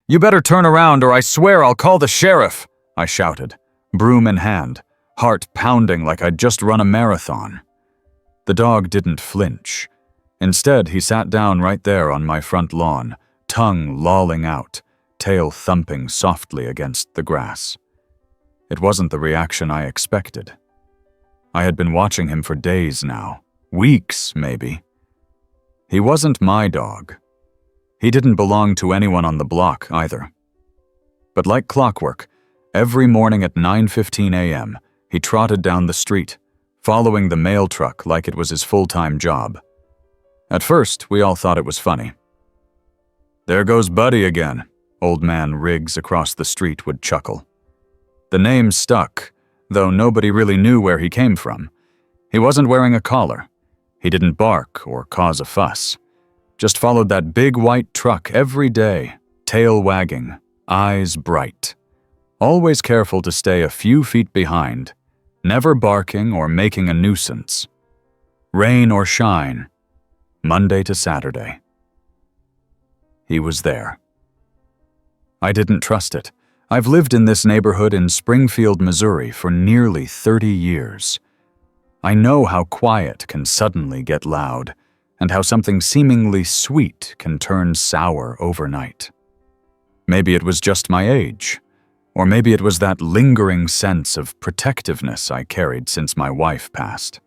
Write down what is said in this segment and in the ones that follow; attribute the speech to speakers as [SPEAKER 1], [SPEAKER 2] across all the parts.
[SPEAKER 1] "You better turn around or I swear I'll call the sheriff," I shouted, broom in hand, heart pounding like I'd just run a marathon. The dog didn't flinch. Instead, he sat down right there on my front lawn, tongue lolling out, tail thumping softly against the grass. It wasn't the reaction I expected. I had been watching him for days now, weeks maybe. He wasn't my dog. He didn't belong to anyone on the block either. But like clockwork, every morning at 9:15 a.m., he trotted down the street, following the mail truck like it was his full-time job. At first, we all thought it was funny. "There goes Buddy again," old man Riggs across the street would chuckle. The name stuck, though nobody really knew where he came from. He wasn't wearing a collar. He didn't bark or cause a fuss. Just followed that big white truck every day, tail wagging, eyes bright. Always careful to stay a few feet behind, never barking or making a nuisance. Rain or shine, Monday to Saturday. He was there. I didn't trust it. I've lived in this neighborhood in Springfield, Missouri for nearly 30 years. I know how quiet can suddenly get loud, and how something seemingly sweet can turn sour overnight. Maybe it was just my age, or maybe it was that lingering sense of protectiveness I carried since my wife passed.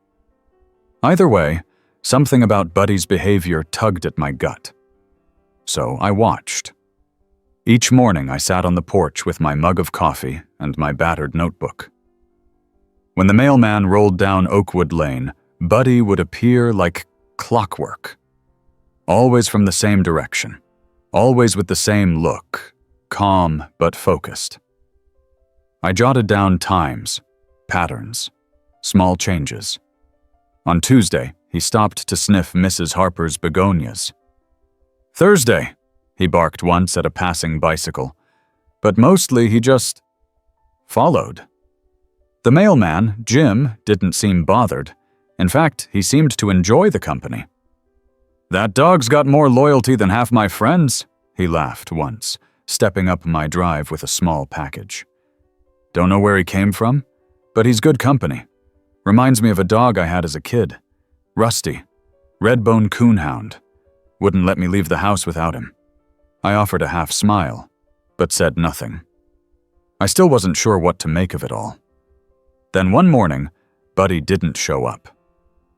[SPEAKER 1] Either way, something about Buddy's behavior tugged at my gut. So I watched. Each morning I sat on the porch with my mug of coffee and my battered notebook. When the mailman rolled down Oakwood Lane, Buddy would appear like clockwork. Always from the same direction, always with the same look, calm but focused. I jotted down times, patterns, small changes. On Tuesday, he stopped to sniff Mrs. Harper's begonias. "Thursday," he barked once at a passing bicycle, but mostly he just followed. The mailman, Jim, didn't seem bothered. In fact, he seemed to enjoy the company. "That dog's got more loyalty than half my friends," he laughed once, stepping up my drive with a small package. "Don't know where he came from, but he's good company. Reminds me of a dog I had as a kid. Rusty, red-bone coonhound. Wouldn't let me leave the house without him." I offered a half smile, but said nothing. I still wasn't sure what to make of it all. Then one morning, Buddy didn't show up.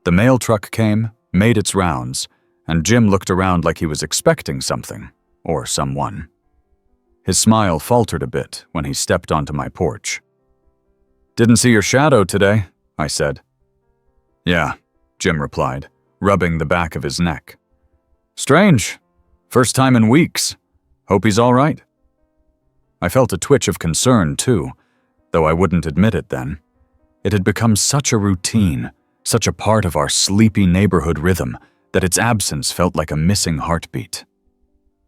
[SPEAKER 1] The mail truck came, made its rounds, and Jim looked around like he was expecting something, or someone. His smile faltered a bit when he stepped onto my porch. "Didn't see your shadow today," I said. "Yeah," Jim replied, rubbing the back of his neck. "Strange. First time in weeks. Hope he's all right." I felt a twitch of concern, too, though I wouldn't admit it then. It had become such a routine, such a part of our sleepy neighborhood rhythm, that its absence felt like a missing heartbeat.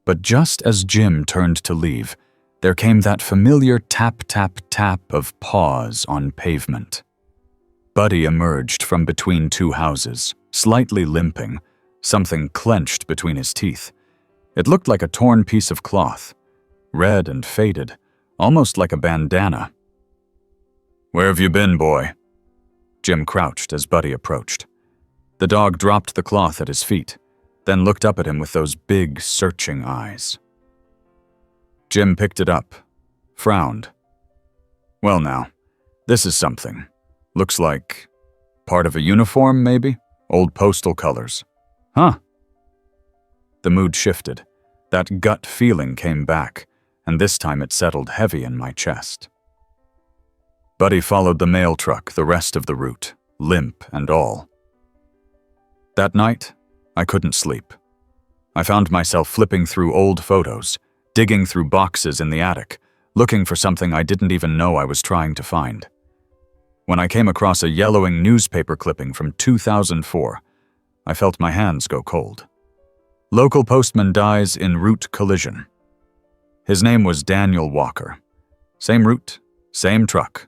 [SPEAKER 1] But just as Jim turned to leave, there came that familiar tap-tap-tap of paws on pavement. Buddy emerged from between two houses, slightly limping, something clenched between his teeth. It looked like a torn piece of cloth, red and faded, almost like a bandana. "Where have you been, boy?" Jim crouched as Buddy approached. The dog dropped the cloth at his feet, then looked up at him with those big, searching eyes. Jim picked it up, frowned. "Well now, this is something. Looks like part of a uniform, maybe? Old postal colors. Huh?" The mood shifted. That gut feeling came back, and this time it settled heavy in my chest. Buddy followed the mail truck the rest of the route, limp and all. That night, I couldn't sleep. I found myself flipping through old photos, digging through boxes in the attic, looking for something I didn't even know I was trying to find. When I came across a yellowing newspaper clipping from 2004, I felt my hands go cold. Local postman dies in route collision. His name was Daniel Walker. Same route, same truck.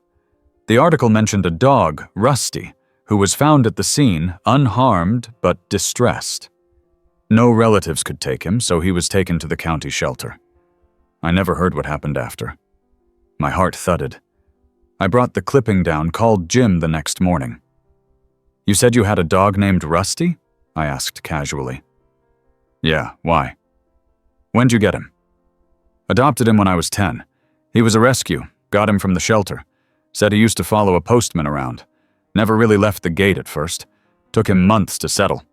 [SPEAKER 1] The article mentioned a dog, Rusty, who was found at the scene, unharmed but distressed. No relatives could take him, so he was taken to the county shelter. I never heard what happened after. My heart thudded. I brought the clipping down, called Jim the next morning. "You said you had a dog named Rusty?" I asked casually. "Yeah, why?" "When'd you get him?" "Adopted him when I was 10. He was a rescue, got him from the shelter. Said he used to follow a postman around. Never really left the gate at first. Took him months to settle."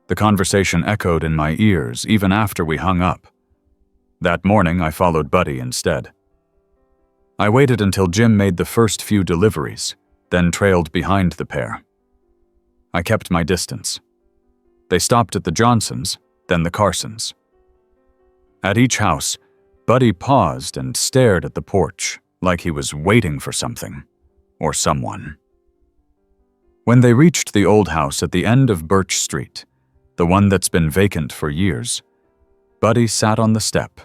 [SPEAKER 1] The conversation echoed in my ears even after we hung up. That morning, I followed Buddy instead. I waited until Jim made the first few deliveries, then trailed behind the pair. I kept my distance. They stopped at the Johnsons', then the Carsons'. At each house, Buddy paused and stared at the porch, like he was waiting for something, or someone. When they reached the old house at the end of Birch Street, the one that's been vacant for years, Buddy sat on the step.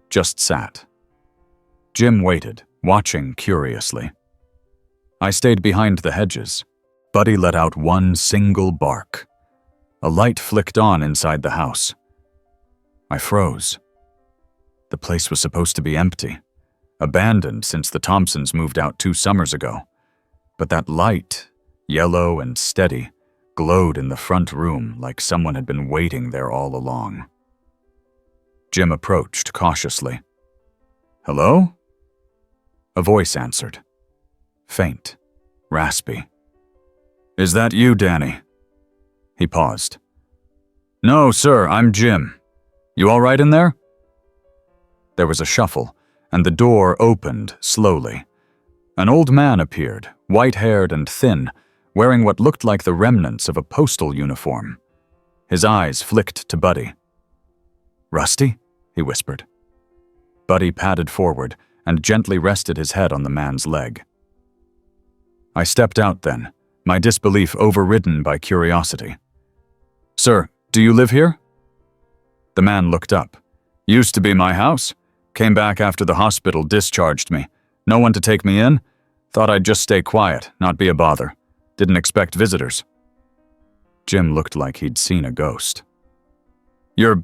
[SPEAKER 1] Just sat. Jim waited, watching curiously. I stayed behind the hedges. Buddy let out one single bark. A light flicked on inside the house. I froze. The place was supposed to be empty, abandoned since the Thompsons moved out 2 summers ago. But that light, yellow and steady, glowed in the front room like someone had been waiting there all along. Jim approached cautiously. "Hello?" A voice answered. Faint, raspy. "Is that you, Danny?" He paused. "No, sir, I'm Jim. You all right in there?" There was a shuffle, and the door opened slowly. An old man appeared, white-haired and thin, wearing what looked like the remnants of a postal uniform. His eyes flicked to Buddy. "Rusty?" he whispered. Buddy padded forward and gently rested his head on the man's leg. I stepped out then, my disbelief overridden by curiosity. "Sir, do you live here?" The man looked up. "Used to be my house. Came back after the hospital discharged me. No one to take me in. Thought I'd just stay quiet, not be a bother. Didn't expect visitors." Jim looked like he'd seen a ghost. "You're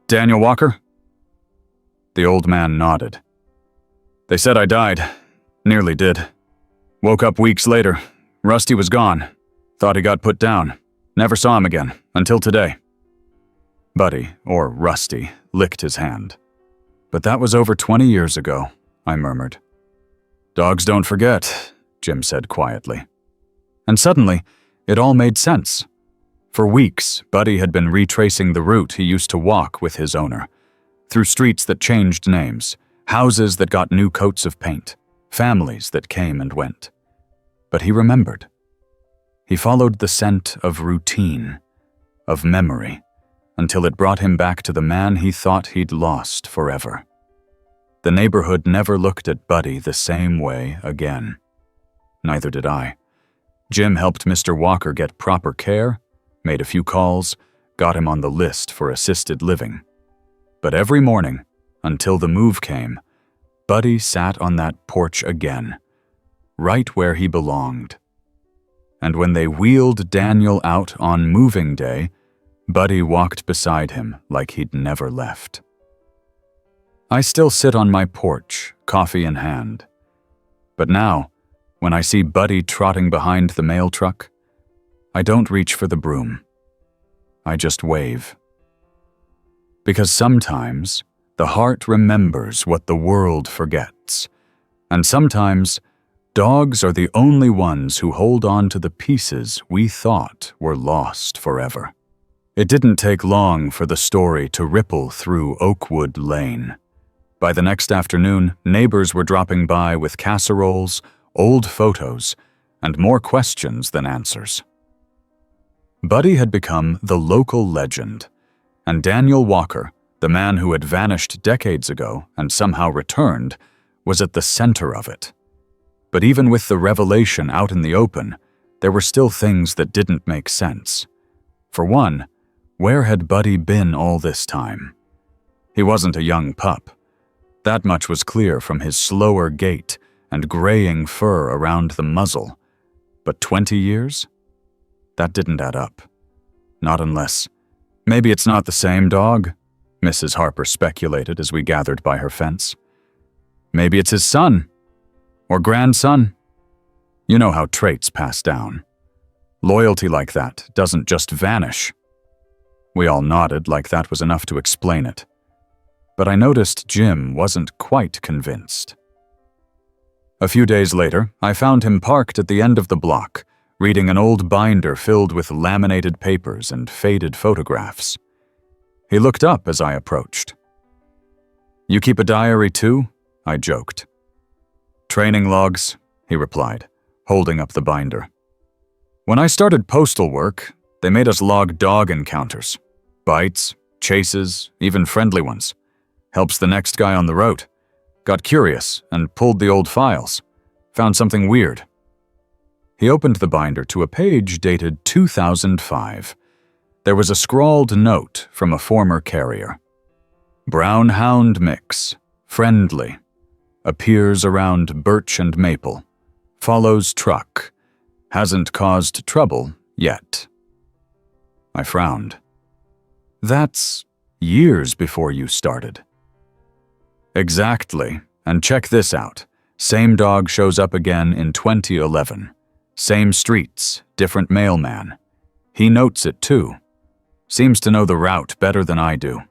[SPEAKER 1] Daniel Walker?" The old man nodded. "They said I died. Nearly did. Woke up weeks later. Rusty was gone. Thought he got put down. Never saw him again, until today." Buddy, or Rusty, licked his hand. "But that was over 20 years ago," I murmured. "Dogs don't forget," Jim said quietly. And suddenly, it all made sense. For weeks, Buddy had been retracing the route he used to walk with his owner, through streets that changed names, houses that got new coats of paint, families that came and went. But he remembered. He followed the scent of routine, of memory, until it brought him back to the man he thought he'd lost forever. The neighborhood never looked at Buddy the same way again. Neither did I. Jim helped Mr. Walker get proper care, made a few calls, got him on the list for assisted living. But every morning, until the move came, Buddy sat on that porch again, right where he belonged. And when they wheeled Daniel out on moving day, Buddy walked beside him like he'd never left. I still sit on my porch, coffee in hand. But now, when I see Buddy trotting behind the mail truck, I don't reach for the broom. I just wave. Because sometimes the heart remembers what the world forgets, and sometimes dogs are the only ones who hold on to the pieces we thought were lost forever. It didn't take long for the story to ripple through Oakwood Lane. By the next afternoon, neighbors were dropping by with casseroles, old photos, and more questions than answers. Buddy had become the local legend, and Daniel Walker, the man who had vanished decades ago and somehow returned, was at the center of it. But even with the revelation out in the open, there were still things that didn't make sense. For one, where had Buddy been all this time? He wasn't a young pup. That much was clear from his slower gait and graying fur around the muzzle. But 20 years? That didn't add up. Not unless... Maybe it's not the same dog? Mrs. Harper speculated as we gathered by her fence. Maybe it's his son. Or grandson. You know how traits pass down. Loyalty like that doesn't just vanish. We all nodded like that was enough to explain it. But I noticed Jim wasn't quite convinced. A few days later, I found him parked at the end of the block, reading an old binder filled with laminated papers and faded photographs. He looked up as I approached. "You keep a diary too?" I joked. "Training logs," he replied, holding up the binder. "When I started postal work, they made us log dog encounters. Bites, chases, even friendly ones. Helps the next guy on the road. Got curious and pulled the old files. Found something weird." He opened the binder to a page dated 2005. There was a scrawled note from a former carrier. "Brown hound mix. Friendly. Appears around Birch and Maple. Follows truck. Hasn't caused trouble yet." I frowned. "That's years before you started." "Exactly, and check this out. Same dog shows up again in 2011. Same streets, different mailman. He notes it too. Seems to know the route better than I do."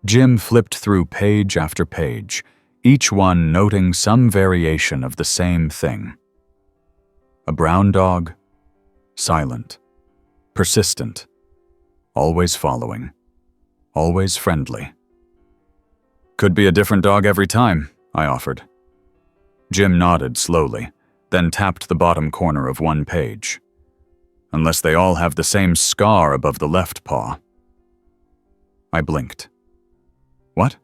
[SPEAKER 1] Jim flipped through page after page, each one noting some variation of the same thing. A brown dog, silent, persistent, always following, always friendly. "Could be a different dog every time," I offered. Jim nodded slowly, then tapped the bottom corner of one page. "Unless they all have the same scar above the left paw." I blinked. "What?"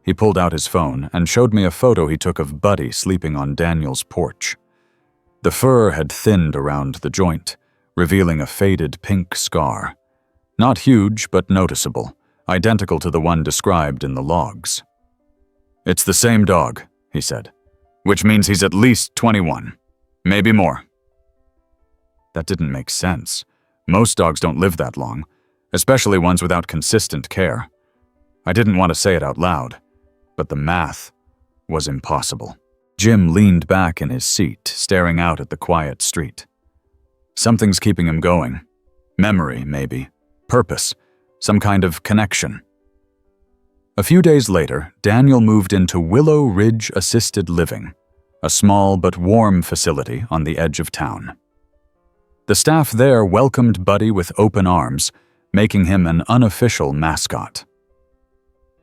[SPEAKER 1] He pulled out his phone and showed me a photo he took of Buddy sleeping on Daniel's porch. The fur had thinned around the joint, revealing a faded pink scar. Not huge, but noticeable, identical to the one described in the logs. "It's the same dog," he said, "which means he's at least 21. Maybe more." That didn't make sense. Most dogs don't live that long, especially ones without consistent care. I didn't want to say it out loud, but the math was impossible. Jim leaned back in his seat, staring out at the quiet street. Something's keeping him going. Memory, maybe. Purpose. Some kind of connection. A few days later, Daniel moved into Willow Ridge Assisted Living, a small but warm facility on the edge of town. The staff there welcomed Buddy with open arms, making him an unofficial mascot.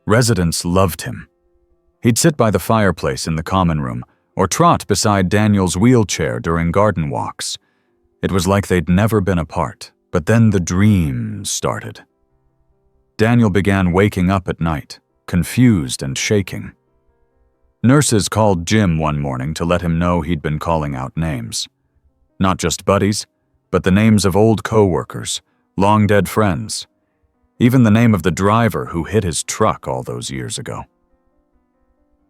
[SPEAKER 1] Residents loved him. He'd sit by the fireplace in the common room or trot beside Daniel's wheelchair during garden walks. It was like they'd never been apart, but then the dreams started. Daniel began waking up at night, confused and shaking. Nurses called Jim one morning to let him know he'd been calling out names. Not just Buddy's, but the names of old co-workers, long-dead friends. Even the name of the driver who hit his truck all those years ago.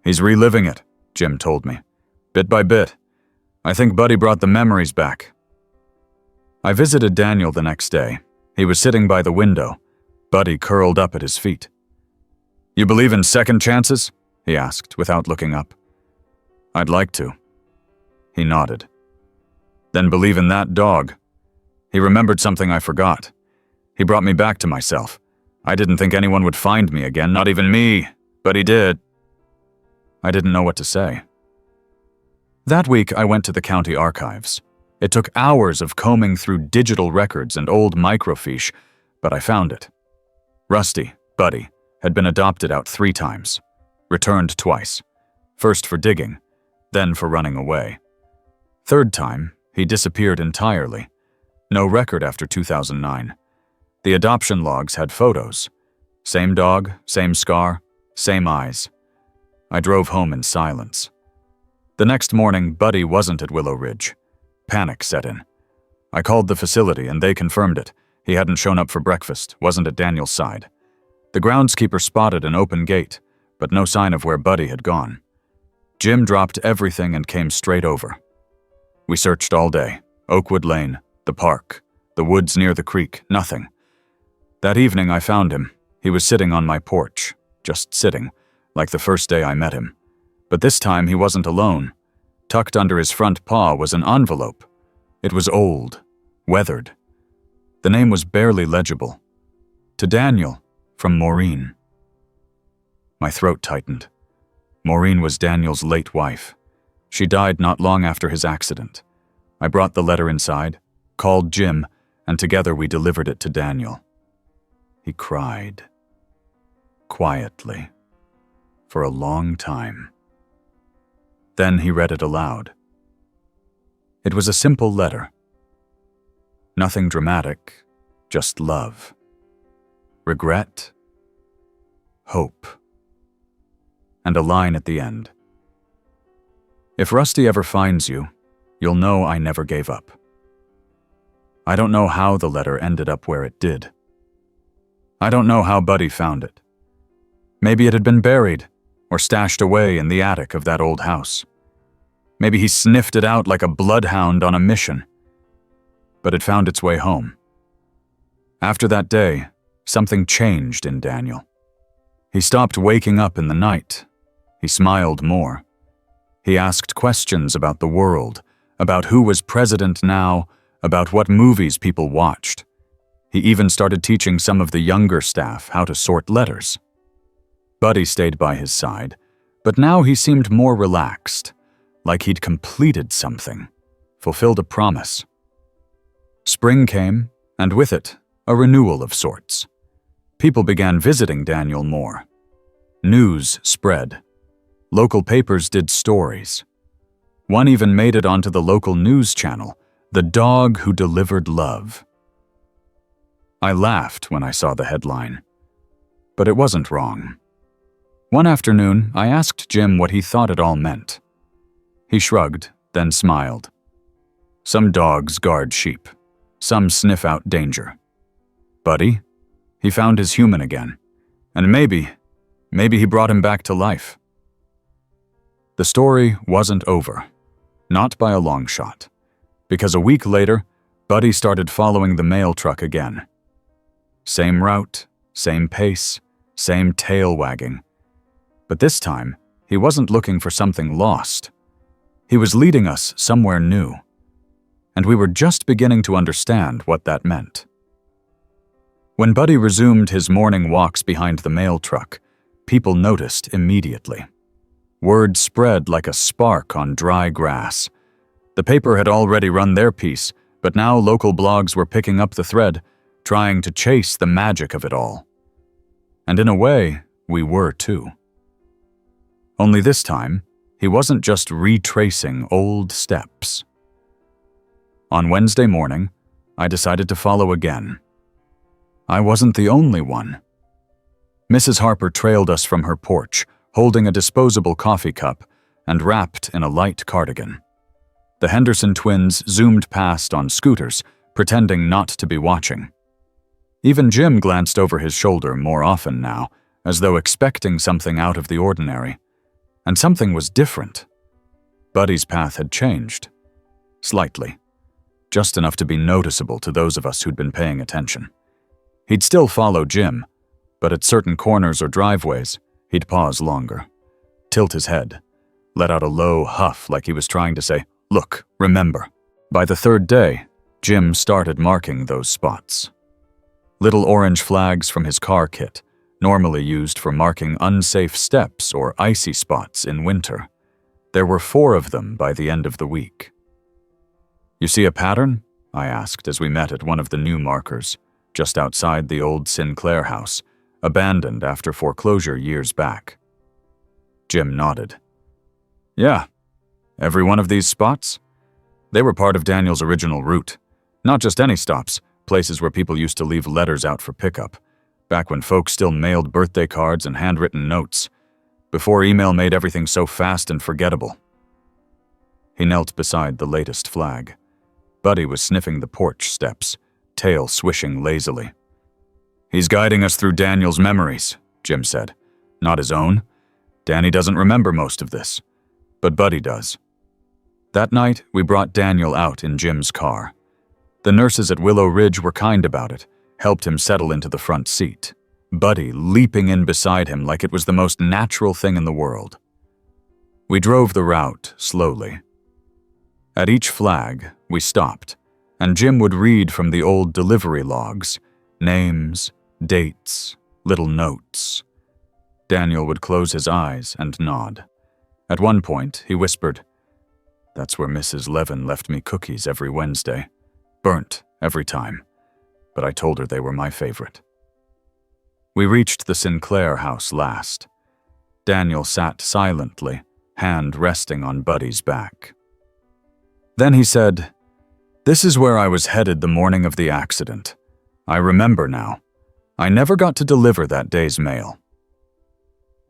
[SPEAKER 1] "He's reliving it," Jim told me. "Bit by bit. I think Buddy brought the memories back." I visited Daniel the next day. He was sitting by the window, Buddy curled up at his feet. "You believe in second chances?" he asked without looking up. "I'd like to." He nodded. "Then believe in that dog. He remembered something I forgot. He brought me back to myself. I didn't think anyone would find me again, not even me, but he did." I didn't know what to say. That week, I went to the county archives. It took hours of combing through digital records and old microfiche, but I found it. Rusty, Buddy, had been adopted out 3 times, returned twice, first for digging, then for running away. Third time, he disappeared entirely. No record after 2009. The adoption logs had photos. Same dog, same scar, same eyes. I drove home in silence. The next morning, Buddy wasn't at Willow Ridge. Panic set in. I called the facility and they confirmed it. He hadn't shown up for breakfast, wasn't at Daniel's side. The groundskeeper spotted an open gate, but no sign of where Buddy had gone. Jim dropped everything and came straight over. We searched all day. Oakwood Lane, the park, the woods near the creek, nothing. That evening I found him, He was sitting on my porch, just sitting, like the first day I met him. But this time he wasn't alone. Tucked under his front paw was an envelope. It was old, weathered. The name was barely legible. To Daniel, from Maureen. My throat tightened. Maureen was Daniel's late wife. She died not long after his accident. I brought the letter inside, called Jim, and together we delivered it to Daniel. He cried. Quietly. For a long time. Then he read it aloud. It was a simple letter. Nothing dramatic, just love. Regret. Hope. And a line at the end. If Rusty ever finds you, you'll know I never gave up. I don't know how the letter ended up where it did. I don't know how Buddy found it. Maybe it had been buried or stashed away in the attic of that old house. Maybe he sniffed it out like a bloodhound on a mission. But it found its way home. After that day, something changed in Daniel. He stopped waking up in the night. He smiled more. He asked questions about the world, about who was president now, about what movies people watched. He even started teaching some of the younger staff how to sort letters. Buddy stayed by his side, but now he seemed more relaxed, like he'd completed something, fulfilled a promise. Spring came, and with it, a renewal of sorts. People began visiting Daniel more. News spread. Local papers did stories. One even made it onto the local news channel, The Dog Who Delivered Love. I laughed when I saw the headline. But it wasn't wrong. One afternoon, I asked Jim what he thought it all meant. He shrugged, then smiled. Some dogs guard sheep. Some sniff out danger. Buddy, he found his human again. And maybe he brought him back to life. The story wasn't over. Not by a long shot. Because a week later, Buddy started following the mail truck again. Same route, same pace, same tail wagging. But this time, he wasn't looking for something lost. He was leading us somewhere new. And we were just beginning to understand what that meant. When Buddy resumed his morning walks behind the mail truck, people noticed immediately. Word spread like a spark on dry grass. The paper had already run their piece, but now local blogs were picking up the thread, trying to chase the magic of it all. And in a way, we were too. Only this time, he wasn't just retracing old steps. On Wednesday morning, I decided to follow again. I wasn't the only one. Mrs. Harper trailed us from her porch, holding a disposable coffee cup and wrapped in a light cardigan. The Henderson twins zoomed past on scooters, pretending not to be watching. Even Jim glanced over his shoulder more often now, as though expecting something out of the ordinary. And something was different. Buddy's path had changed. Slightly. Just enough to be noticeable to those of us who'd been paying attention. He'd still follow Jim, but at certain corners or driveways, he'd pause longer, tilt his head, let out a low huff like he was trying to say, "Look, remember." By the third day, Jim started marking those spots. Little orange flags from his car kit, normally used for marking unsafe steps or icy spots in winter. There were 4 of them by the end of the week. "You see a pattern?" I asked as we met at one of the new markers, just outside the old Sinclair house, abandoned after foreclosure years back. Jim nodded. "Yeah, every one of these spots? They were part of Daniel's original route. Not just any stops, places where people used to leave letters out for pickup, back when folks still mailed birthday cards and handwritten notes, before email made everything so fast and forgettable." He knelt beside the latest flag. Buddy was sniffing the porch steps, tail swishing lazily. "He's guiding us through Daniel's memories," Jim said. "Not his own. Danny doesn't remember most of this, but Buddy does." That night, we brought Daniel out in Jim's car. The nurses at Willow Ridge were kind about it, helped him settle into the front seat. Buddy leaping in beside him like it was the most natural thing in the world. We drove the route slowly. At each flag, we stopped, and Jim would read from the old delivery logs, names, dates, little notes. Daniel would close his eyes and nod. At one point, he whispered, "That's where Mrs. Levin left me cookies every Wednesday. Burnt every time, but I told her they were my favorite." We reached the Sinclair house last. Daniel sat silently, hand resting on Buddy's back. Then he said, "This is where I was headed the morning of the accident. I remember now. I never got to deliver that day's mail."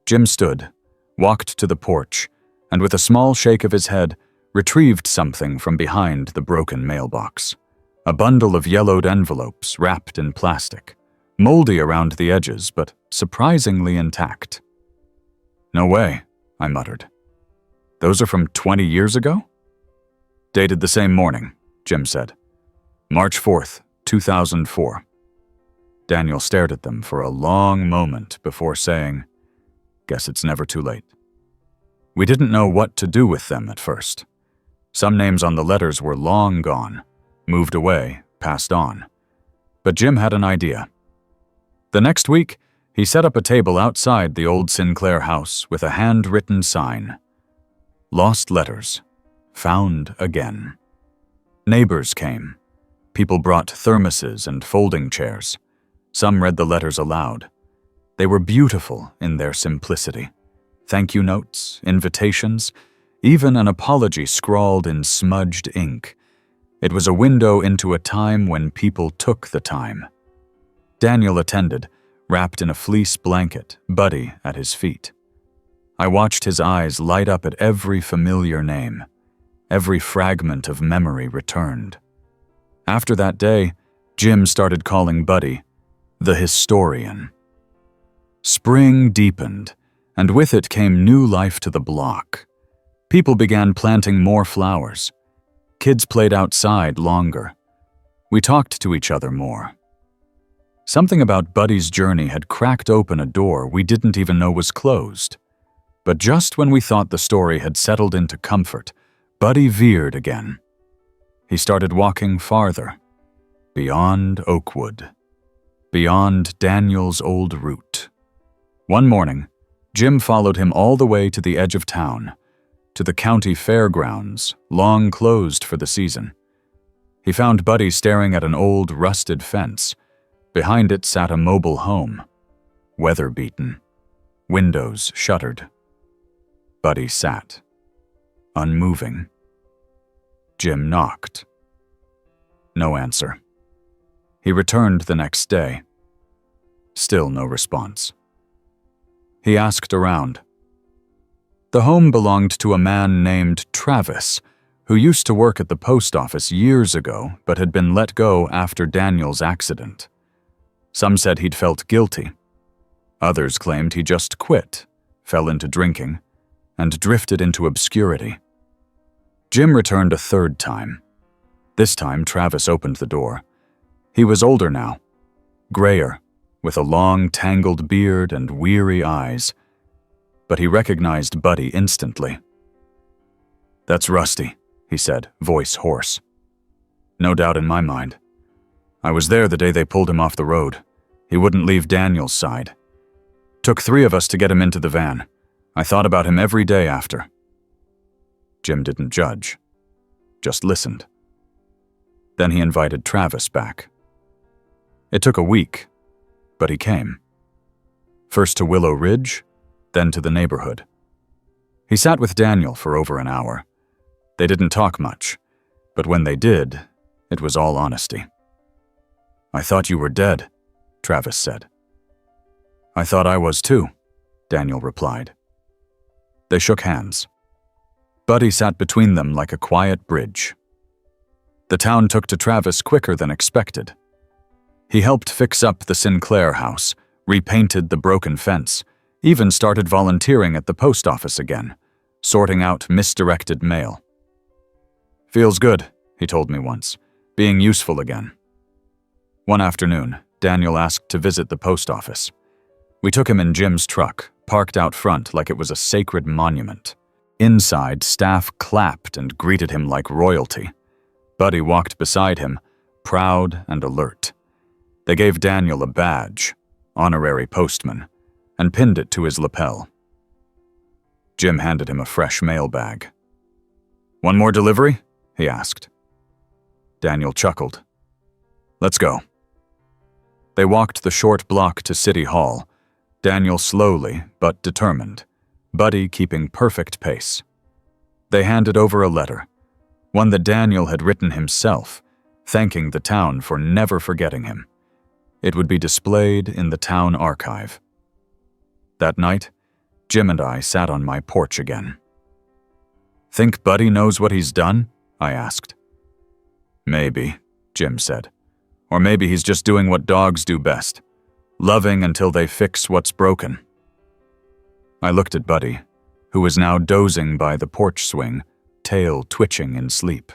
[SPEAKER 1] Jim stood, walked to the porch, and with a small shake of his head, retrieved something from behind the broken mailbox. A bundle of yellowed envelopes wrapped in plastic, moldy around the edges, but surprisingly intact. "No way," I muttered. "Those are from 20 years ago?" "Dated the same morning," Jim said. "March 4th, 2004. Daniel stared at them for a long moment before saying, "Guess it's never too late." We didn't know what to do with them at first. Some names on the letters were long gone, moved away, passed on. But Jim had an idea. The next week, he set up a table outside the old Sinclair house with a handwritten sign. "Lost letters. Found again." Neighbors came. People brought thermoses and folding chairs. Some read the letters aloud. They were beautiful in their simplicity. Thank you notes, invitations, even an apology scrawled in smudged ink. It was a window into a time when people took the time. Daniel attended, wrapped in a fleece blanket, Buddy at his feet. I watched his eyes light up at every familiar name. Every fragment of memory returned. After that day, Jim started calling Buddy the historian. Spring deepened, and with it came new life to the block. People began planting more flowers. Kids played outside longer. We talked to each other more. Something about Buddy's journey had cracked open a door we didn't even know was closed. But just when we thought the story had settled into comfort, Buddy veered again. He started walking farther, beyond Oakwood, beyond Daniel's old route. One morning, Jim followed him all the way to the edge of town, to the county fairgrounds, long closed for the season. He found Buddy staring at an old, rusted fence. Behind it sat a mobile home, weather-beaten, windows shuttered. Buddy sat, unmoving. Jim knocked. No answer. He returned the next day. Still no response. He asked around. The home belonged to a man named Travis, who used to work at the post office years ago but had been let go after Daniel's accident. Some said he'd felt guilty. Others claimed he just quit, fell into drinking, and drifted into obscurity. Jim returned a third time. This time, Travis opened the door. He was older now, grayer, with a long, tangled beard and weary eyes. But he recognized Buddy instantly. "That's Rusty," he said, voice hoarse. "No doubt in my mind. I was there the day they pulled him off the road. He wouldn't leave Daniel's side. Took 3 of us to get him into the van. I thought about him every day after." Jim didn't judge, just listened. Then he invited Travis back. It took a week, but he came. First to Willow Ridge, then to the neighborhood. He sat with Daniel for over an hour. They didn't talk much, but when they did, it was all honesty. "I thought you were dead," Travis said. "I thought I was too," Daniel replied. They shook hands. Buddy sat between them like a quiet bridge. The town took to Travis quicker than expected. He helped fix up the Sinclair house, repainted the broken fence, even started volunteering at the post office again, sorting out misdirected mail. "Feels good," he told me once, "being useful again." One afternoon, Daniel asked to visit the post office. We took him in Jim's truck, parked out front like it was a sacred monument. Inside, staff clapped and greeted him like royalty. Buddy walked beside him, proud and alert. They gave Daniel a badge, honorary postman, and pinned it to his lapel. Jim handed him a fresh mail bag. "One more delivery?" he asked. Daniel chuckled. "Let's go." They walked the short block to City Hall, Daniel slowly but determined, Buddy keeping perfect pace. They handed over a letter, one that Daniel had written himself, thanking the town for never forgetting him. It would be displayed in the town archive. That night, Jim and I sat on my porch again. "Think Buddy knows what he's done?" I asked. "Maybe," Jim said. "Or maybe he's just doing what dogs do best, loving until they fix what's broken." I looked at Buddy, who was now dozing by the porch swing, tail twitching in sleep.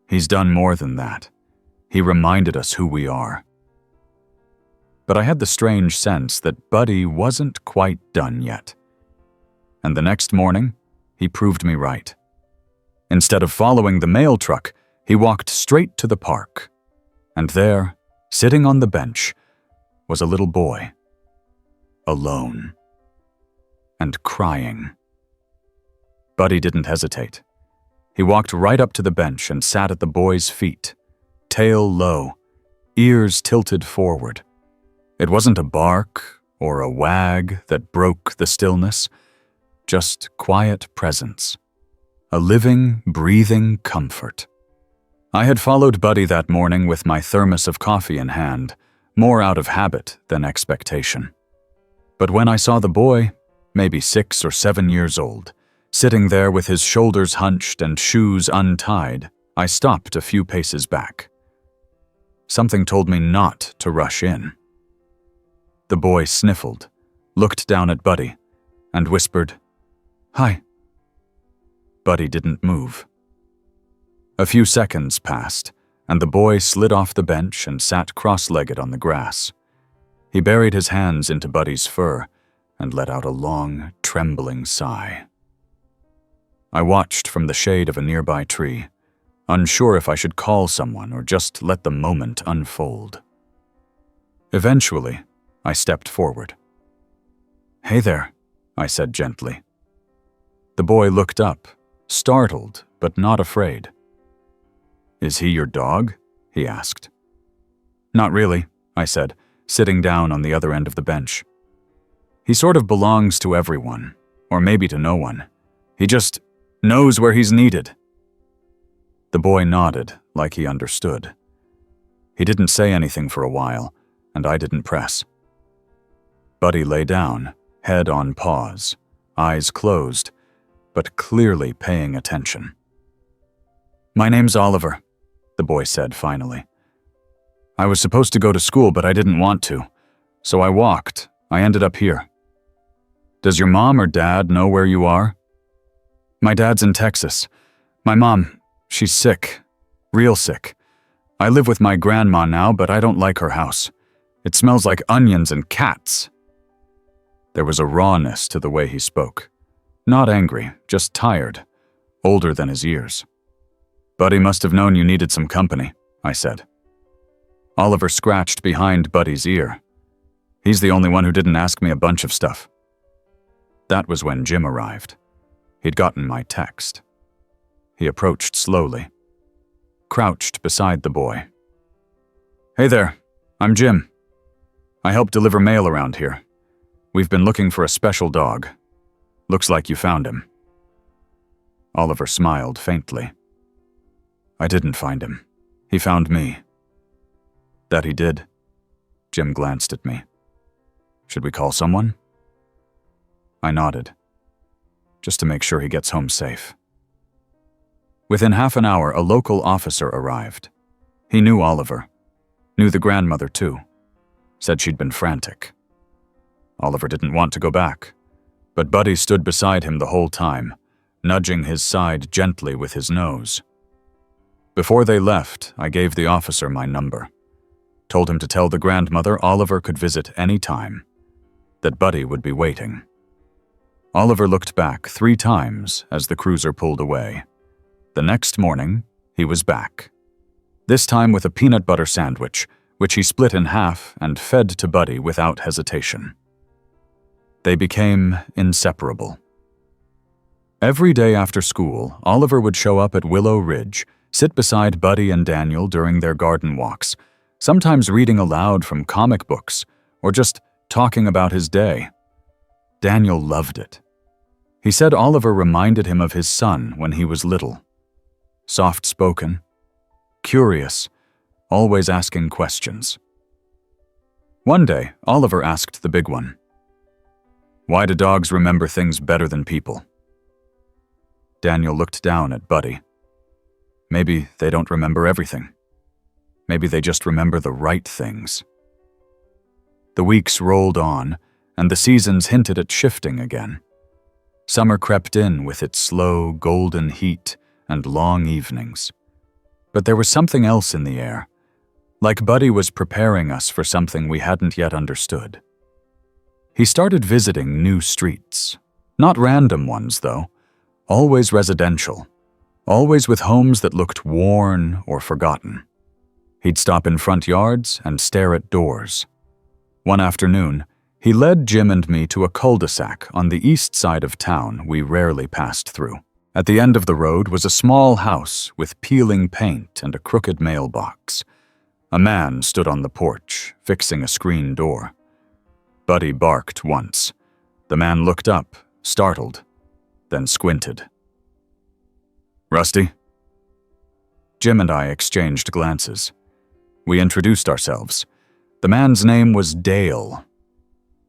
[SPEAKER 1] He's done more than that. He reminded us who we are. But I had the strange sense that Buddy wasn't quite done yet. And the next morning, he proved me right. Instead of following the mail truck, he walked straight to the park. And there, sitting on the bench, was a little boy. Alone. And crying. Buddy didn't hesitate. He walked right up to the bench and sat at the boy's feet, tail low, ears tilted forward. It wasn't a bark or a wag that broke the stillness, just quiet presence, a living, breathing comfort. I had followed Buddy that morning with my thermos of coffee in hand, more out of habit than expectation. But when I saw the boy, maybe 6 or 7 years old, sitting there with his shoulders hunched and shoes untied, I stopped a few paces back. Something told me not to rush in. The boy sniffled, looked down at Buddy, and whispered, "Hi." Buddy didn't move. A few seconds passed, and the boy slid off the bench and sat cross-legged on the grass. He buried his hands into Buddy's fur and let out a long, trembling sigh. I watched from the shade of a nearby tree, unsure if I should call someone or just let the moment unfold. Eventually, I stepped forward. "Hey there," I said gently. The boy looked up, startled but not afraid. "Is he your dog?" he asked. "Not really," I said, sitting down on the other end of the bench. "He sort of belongs to everyone, or maybe to no one. He just knows where he's needed." The boy nodded, like he understood. He didn't say anything for a while, and I didn't press. Buddy lay down, head on paws, eyes closed, but clearly paying attention. "My name's Oliver," the boy said finally. "I was supposed to go to school, but I didn't want to, so I walked. I ended up here. Does your mom or dad know where you are?" "My dad's in Texas. My mom, she's sick. Real sick. I live with my grandma now, but I don't like her house. It smells like onions and cats." There was a rawness to the way he spoke. Not angry, just tired, older than his years. "Buddy must have known you needed some company," I said. Oliver scratched behind Buddy's ear. "He's the only one who didn't ask me a bunch of stuff." That was when Jim arrived. He'd gotten my text. He approached slowly, crouched beside the boy. "Hey there, I'm Jim. I help deliver mail around here. We've been looking for a special dog. Looks like you found him." Oliver smiled faintly. "I didn't find him. He found me." "That he did." Jim glanced at me. "Should we call someone?" I nodded, just to make sure he gets home safe. Within half an hour, a local officer arrived. He knew Oliver, knew the grandmother too, said she'd been frantic. Oliver didn't want to go back, but Buddy stood beside him the whole time, nudging his side gently with his nose. Before they left, I gave the officer my number, told him to tell the grandmother Oliver could visit any time, that Buddy would be waiting. Oliver looked back 3 times as the cruiser pulled away. The next morning, he was back. This time with a peanut butter sandwich, which he split in half and fed to Buddy without hesitation. They became inseparable. Every day after school, Oliver would show up at Willow Ridge, sit beside Buddy and Daniel during their garden walks, sometimes reading aloud from comic books or just talking about his day. Daniel loved it. He said Oliver reminded him of his son when he was little. Soft-spoken, curious, always asking questions. One day, Oliver asked the big one, "Why do dogs remember things better than people?" Daniel looked down at Buddy. Maybe they don't remember everything. Maybe they just remember the right things. The weeks rolled on, and the seasons hinted at shifting again. Summer crept in with its slow, golden heat and long evenings. But there was something else in the air, like Buddy was preparing us for something we hadn't yet understood. He started visiting new streets. Not random ones, though. Always residential. Always with homes that looked worn or forgotten. He'd stop in front yards and stare at doors. One afternoon, he led Jim and me to a cul-de-sac on the east side of town we rarely passed through. At the end of the road was a small house with peeling paint and a crooked mailbox. A man stood on the porch, fixing a screen door. Buddy barked once. The man looked up, startled, then squinted. "Rusty?" Jim and I exchanged glances. We introduced ourselves. The man's name was Dale.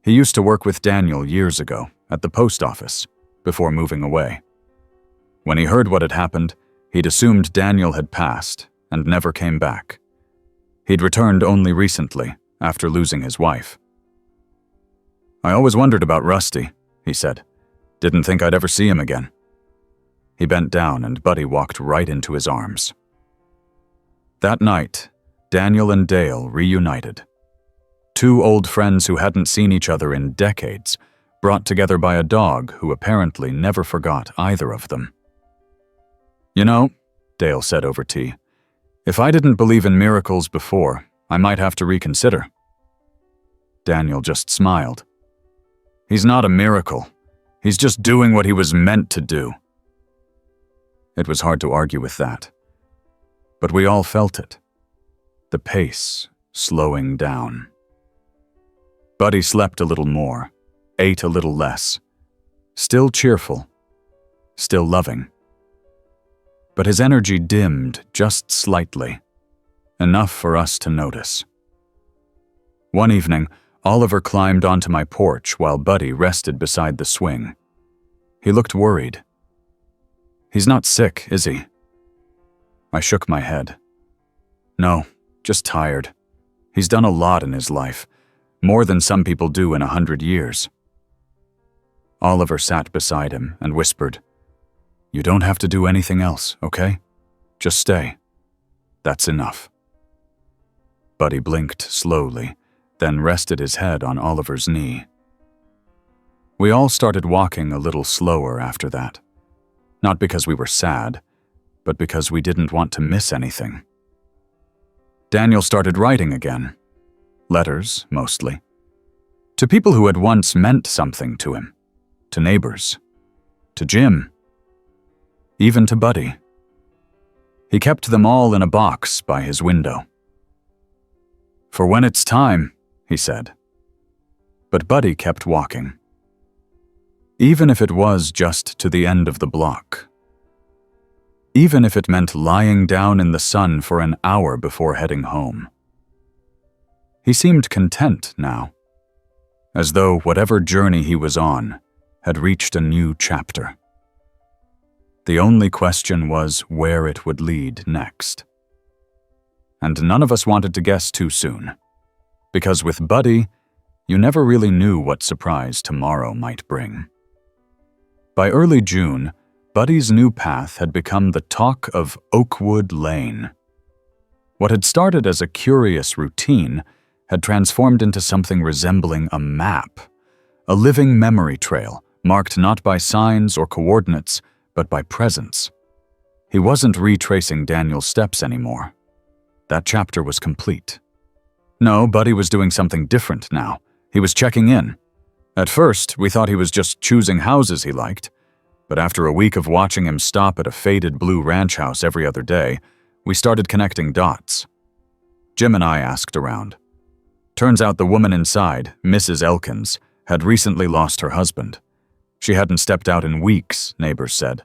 [SPEAKER 1] He used to work with Daniel years ago at the post office, before moving away. When he heard what had happened, he'd assumed Daniel had passed and never came back. He'd returned only recently, after losing his wife. "I always wondered about Rusty," he said. "Didn't think I'd ever see him again." He bent down and Buddy walked right into his arms. That night, Daniel and Dale reunited. 2 old friends who hadn't seen each other in decades, brought together by a dog who apparently never forgot either of them. "You know," Dale said over tea, "if I didn't believe in miracles before, I might have to reconsider." Daniel just smiled. "He's not a miracle. He's just doing what he was meant to do." It was hard to argue with that. But we all felt it. The pace slowing down. Buddy slept a little more, ate a little less. Still cheerful. Still loving. But his energy dimmed just slightly. Enough for us to notice. One evening, Oliver climbed onto my porch while Buddy rested beside the swing. He looked worried. "He's not sick, is he?" I shook my head. "No, just tired. He's done a lot in his life, more than some people do in 100 years. Oliver sat beside him and whispered, "You don't have to do anything else, okay? Just stay. That's enough." Buddy blinked slowly, then rested his head on Oliver's knee. We all started walking a little slower after that. Not because we were sad, but because we didn't want to miss anything. Daniel started writing again. Letters, mostly. To people who had once meant something to him. To neighbors. To Jim. Even to Buddy. He kept them all in a box by his window. "For when it's time," he said. But Buddy kept walking. Even if it was just to the end of the block. Even if it meant lying down in the sun for an hour before heading home. He seemed content now, as though whatever journey he was on had reached a new chapter. The only question was where it would lead next. And none of us wanted to guess too soon, because with Buddy, you never really knew what surprise tomorrow might bring. By early June, Buddy's new path had become the talk of Oakwood Lane. What had started as a curious routine had transformed into something resembling a map, a living memory trail marked not by signs or coordinates, but by presence. He wasn't retracing Daniel's steps anymore. That chapter was complete. No, Buddy was doing something different now. He was checking in. At first, we thought he was just choosing houses he liked, but after a week of watching him stop at a faded blue ranch house every other day, we started connecting dots. Jim and I asked around. Turns out the woman inside, Mrs. Elkins, had recently lost her husband. She hadn't stepped out in weeks, neighbors said.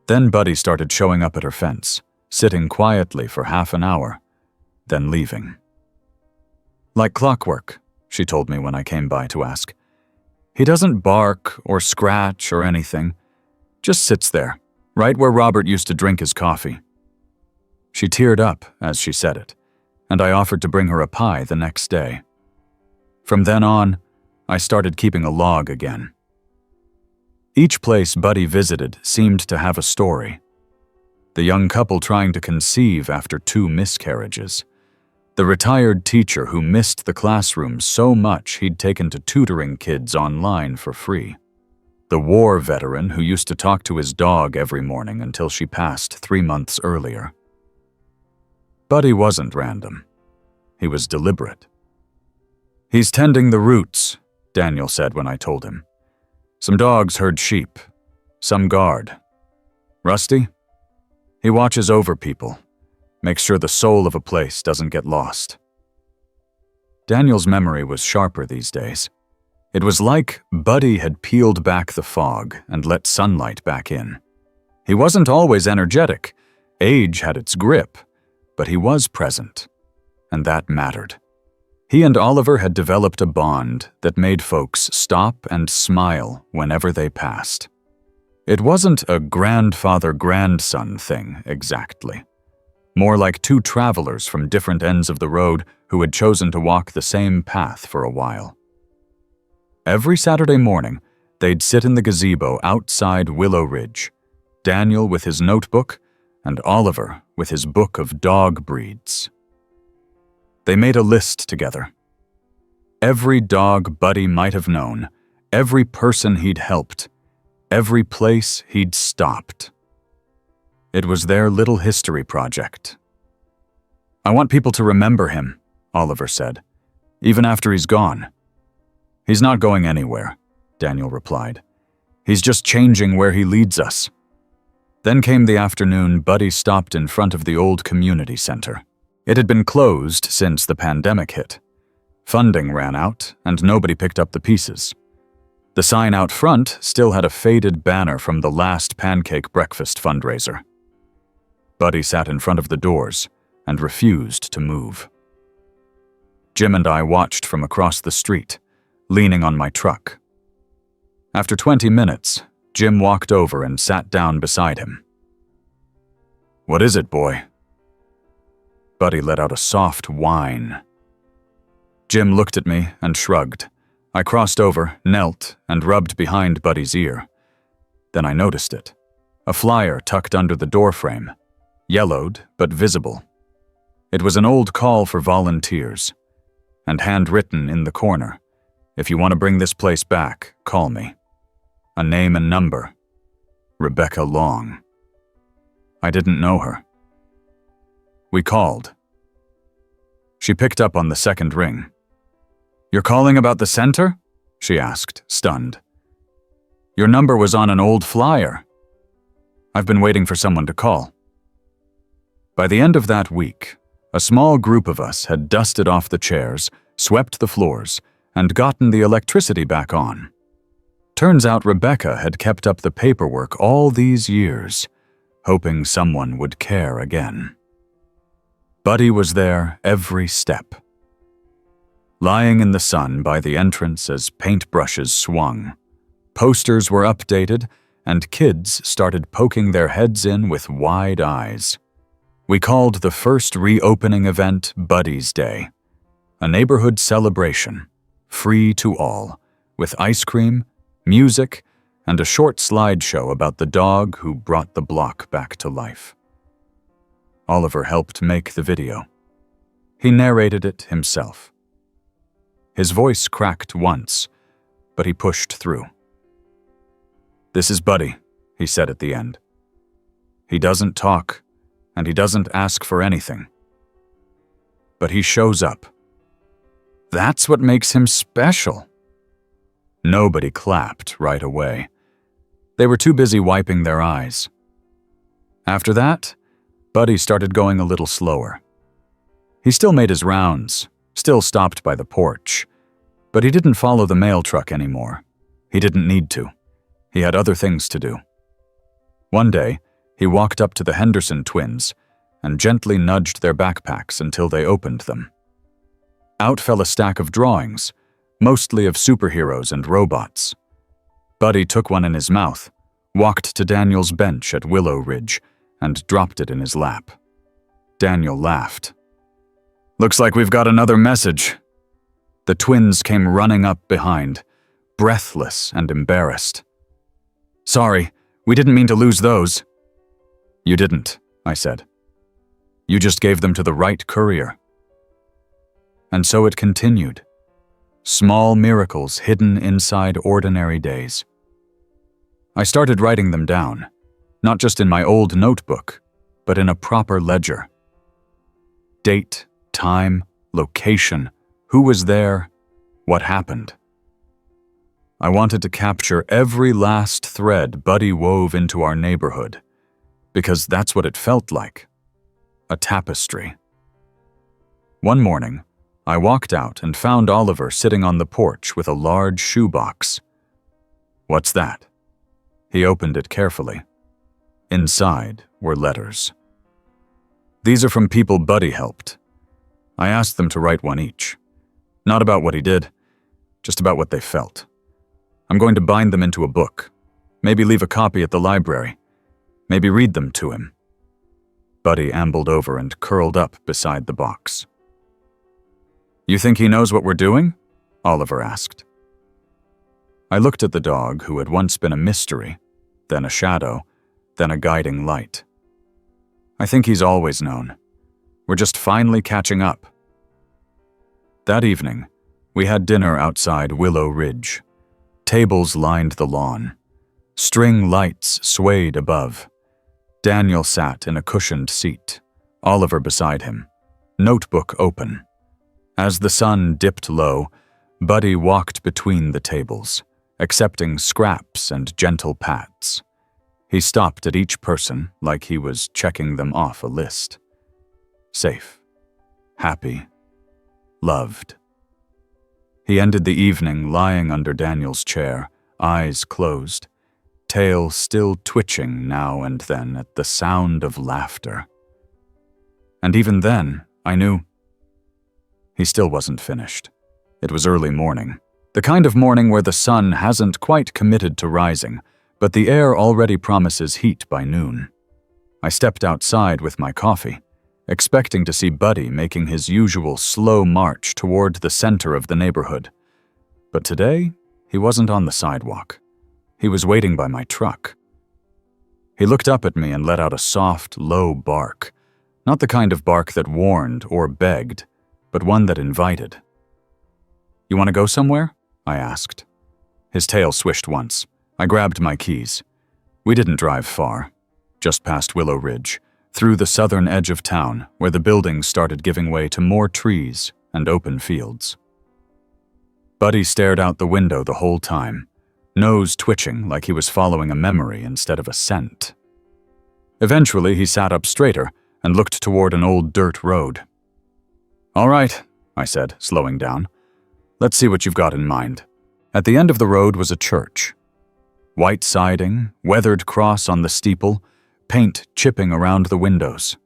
[SPEAKER 1] Then Buddy started showing up at her fence, sitting quietly for half an hour, then leaving. Like clockwork, she told me when I came by to ask. He doesn't bark or scratch or anything, just sits there, right where Robert used to drink his coffee. She teared up as she said it, and I offered to bring her a pie the next day. From then on, I started keeping a log again. Each place Buddy visited seemed to have a story. The young couple trying to conceive after 2 miscarriages. The retired teacher who missed the classroom so much he'd taken to tutoring kids online for free. The war veteran who used to talk to his dog every morning until she passed 3 months earlier. Buddy wasn't random. He was deliberate. He's tending the roots, Daniel said when I told him. Some dogs herd sheep, some guard. Rusty? He watches over people, makes sure the soul of a place doesn't get lost. Daniel's memory was sharper these days. It was like Buddy had peeled back the fog and let sunlight back in. He wasn't always energetic. Age had its grip, but he was present, and that mattered. He and Oliver had developed a bond that made folks stop and smile whenever they passed. It wasn't a grandfather-grandson thing, exactly. More like 2 travelers from different ends of the road who had chosen to walk the same path for a while. Every Saturday morning, they'd sit in the gazebo outside Willow Ridge, Daniel with his notebook and Oliver with his book of dog breeds. They made a list together. Every dog Buddy might have known, every person he'd helped, every place he'd stopped. It was their little history project. I want people to remember him, Oliver said, even after he's gone. He's not going anywhere, Daniel replied. He's just changing where he leads us. Then came the afternoon Buddy stopped in front of the old community center. It had been closed since the pandemic hit. Funding ran out, and nobody picked up the pieces. The sign out front still had a faded banner from the last pancake breakfast fundraiser. Buddy sat in front of the doors and refused to move. Jim and I watched from across the street, leaning on my truck. After 20 minutes, Jim walked over and sat down beside him. "What is it, boy?" Buddy let out a soft whine. Jim looked at me and shrugged. I crossed over, knelt, and rubbed behind Buddy's ear. Then I noticed it. A flyer tucked under the doorframe, yellowed but visible. It was an old call for volunteers, and handwritten in the corner, "If you want to bring this place back, call me." A name and number. Rebecca Long. I didn't know her. We called. She picked up on the second ring. "You're calling about the center?" she asked, stunned. "Your number was on an old flyer." "I've been waiting for someone to call." By the end of that week, a small group of us had dusted off the chairs, swept the floors, and gotten the electricity back on. Turns out Rebecca had kept up the paperwork all these years, hoping someone would care again. Buddy was there every step. Lying in the sun by the entrance as paintbrushes swung, posters were updated, and kids started poking their heads in with wide eyes. We called the first reopening event Buddy's Day, a neighborhood celebration, free to all, with ice cream, music, and a short slideshow about the dog who brought the block back to life. Oliver helped make the video. He narrated it himself. His voice cracked once, but he pushed through. "This is Buddy," he said at the end. "He doesn't talk, and he doesn't ask for anything. But he shows up. That's what makes him special." Nobody clapped right away. They were too busy wiping their eyes. After that, Buddy started going a little slower. He still made his rounds, still stopped by the porch, but he didn't follow the mail truck anymore. He didn't need to. He had other things to do. One day, he walked up to the Henderson twins and gently nudged their backpacks until they opened them. Out fell a stack of drawings, mostly of superheroes and robots. Buddy took one in his mouth, walked to Daniel's bench at Willow Ridge, and dropped it in his lap. Daniel laughed. "Looks like we've got another message." The twins came running up behind, breathless and embarrassed. "Sorry, we didn't mean to lose those." "You didn't," I said. "You just gave them to the right courier." And so it continued. Small miracles hidden inside ordinary days. I started writing them down, not just in my old notebook, but in a proper ledger. Date, time, location, who was there, what happened. I wanted to capture every last thread Buddy wove into our neighborhood, because that's what it felt like. A tapestry. One morning, I walked out and found Oliver sitting on the porch with a large shoebox. "What's that?" He opened it carefully. Inside were letters. "These are from people Buddy helped. I asked them to write one each. Not about what he did, just about what they felt. I'm going to bind them into a book. Maybe leave a copy at the library. Maybe read them to him." Buddy ambled over and curled up beside the box. "You think he knows what we're doing?" Oliver asked. I looked at the dog who had once been a mystery, then a shadow, then a guiding light. I think he's always known. We're just finally catching up. That evening, we had dinner outside Willow Ridge. Tables lined the lawn. String lights swayed above. Daniel sat in a cushioned seat, Oliver beside him, notebook open. As the sun dipped low, Buddy walked between the tables, accepting scraps and gentle pats. He stopped at each person like he was checking them off a list. Safe. Happy. Loved. He ended the evening lying under Daniel's chair, eyes closed, tail still twitching now and then at the sound of laughter. And even then, I knew he still wasn't finished. It was early morning. The kind of morning where the sun hasn't quite committed to rising, but the air already promises heat by noon. I stepped outside with my coffee, expecting to see Buddy making his usual slow march toward the center of the neighborhood. But today, he wasn't on the sidewalk. He was waiting by my truck. He looked up at me and let out a soft, low bark, not the kind of bark that warned or begged, but one that invited. "You want to go somewhere?" I asked. His tail swished once. I grabbed my keys. We didn't drive far, just past Willow Ridge, through the southern edge of town where the buildings started giving way to more trees and open fields. Buddy stared out the window the whole time, nose twitching like he was following a memory instead of a scent. Eventually, he sat up straighter and looked toward an old dirt road. "All right," I said, slowing down. "Let's see what you've got in mind." At the end of the road was a church. White siding, weathered cross on the steeple, paint chipping around the windows.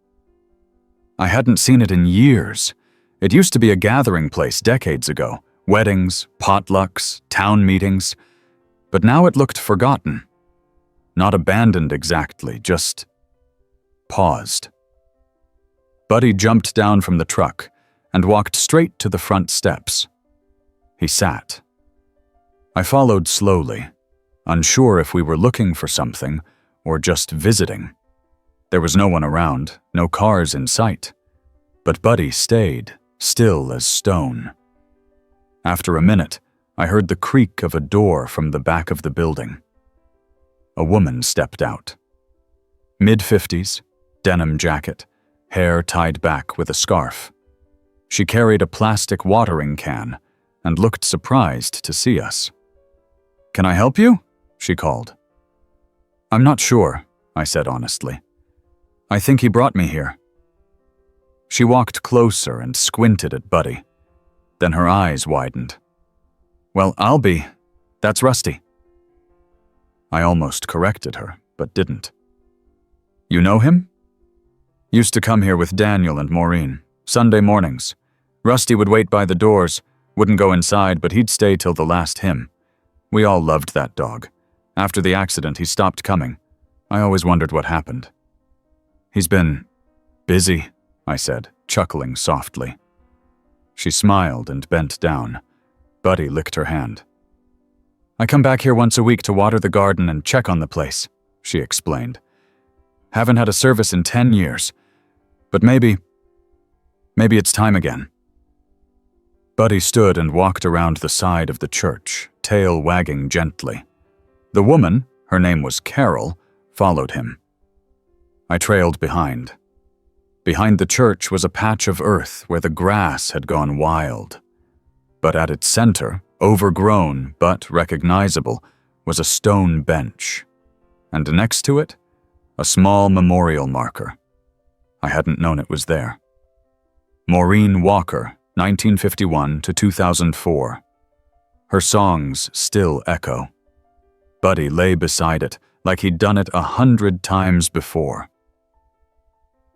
[SPEAKER 1] I hadn't seen it in years. It used to be a gathering place decades ago, weddings, potlucks, town meetings, but now it looked forgotten. Not abandoned exactly, just paused. Buddy jumped down from the truck and walked straight to the front steps. He sat. I followed slowly, unsure if we were looking for something or just visiting. There was no one around, no cars in sight. But Buddy stayed, still as stone. After a minute, I heard the creak of a door from the back of the building. A woman stepped out. Mid-50s, denim jacket, hair tied back with a scarf. She carried a plastic watering can and looked surprised to see us. "Can I help you?" she called. "I'm not sure," I said honestly. "I think he brought me here." She walked closer and squinted at Buddy. Then her eyes widened. "Well, I'll be. That's Rusty." I almost corrected her, but didn't. "You know him?" "Used to come here with Daniel and Maureen, Sunday mornings. Rusty would wait by the doors, wouldn't go inside, but he'd stay till the last hymn. We all loved that dog. After the accident, he stopped coming. I always wondered what happened." "He's been busy," I said, chuckling softly. She smiled and bent down. Buddy licked her hand. "I come back here once a week to water the garden and check on the place," she explained. "Haven't had a service in 10 years. But maybe it's time again." Buddy stood and walked around the side of the church, tail wagging gently. The woman, her name was Carol, followed him. I trailed behind. Behind the church was a patch of earth where the grass had gone wild. But at its center, overgrown but recognizable, was a stone bench. And next to it, a small memorial marker. I hadn't known it was there. Maureen Walker, 1951 to 2004. Her songs still echo. Buddy lay beside it, like he'd done it 100 times before.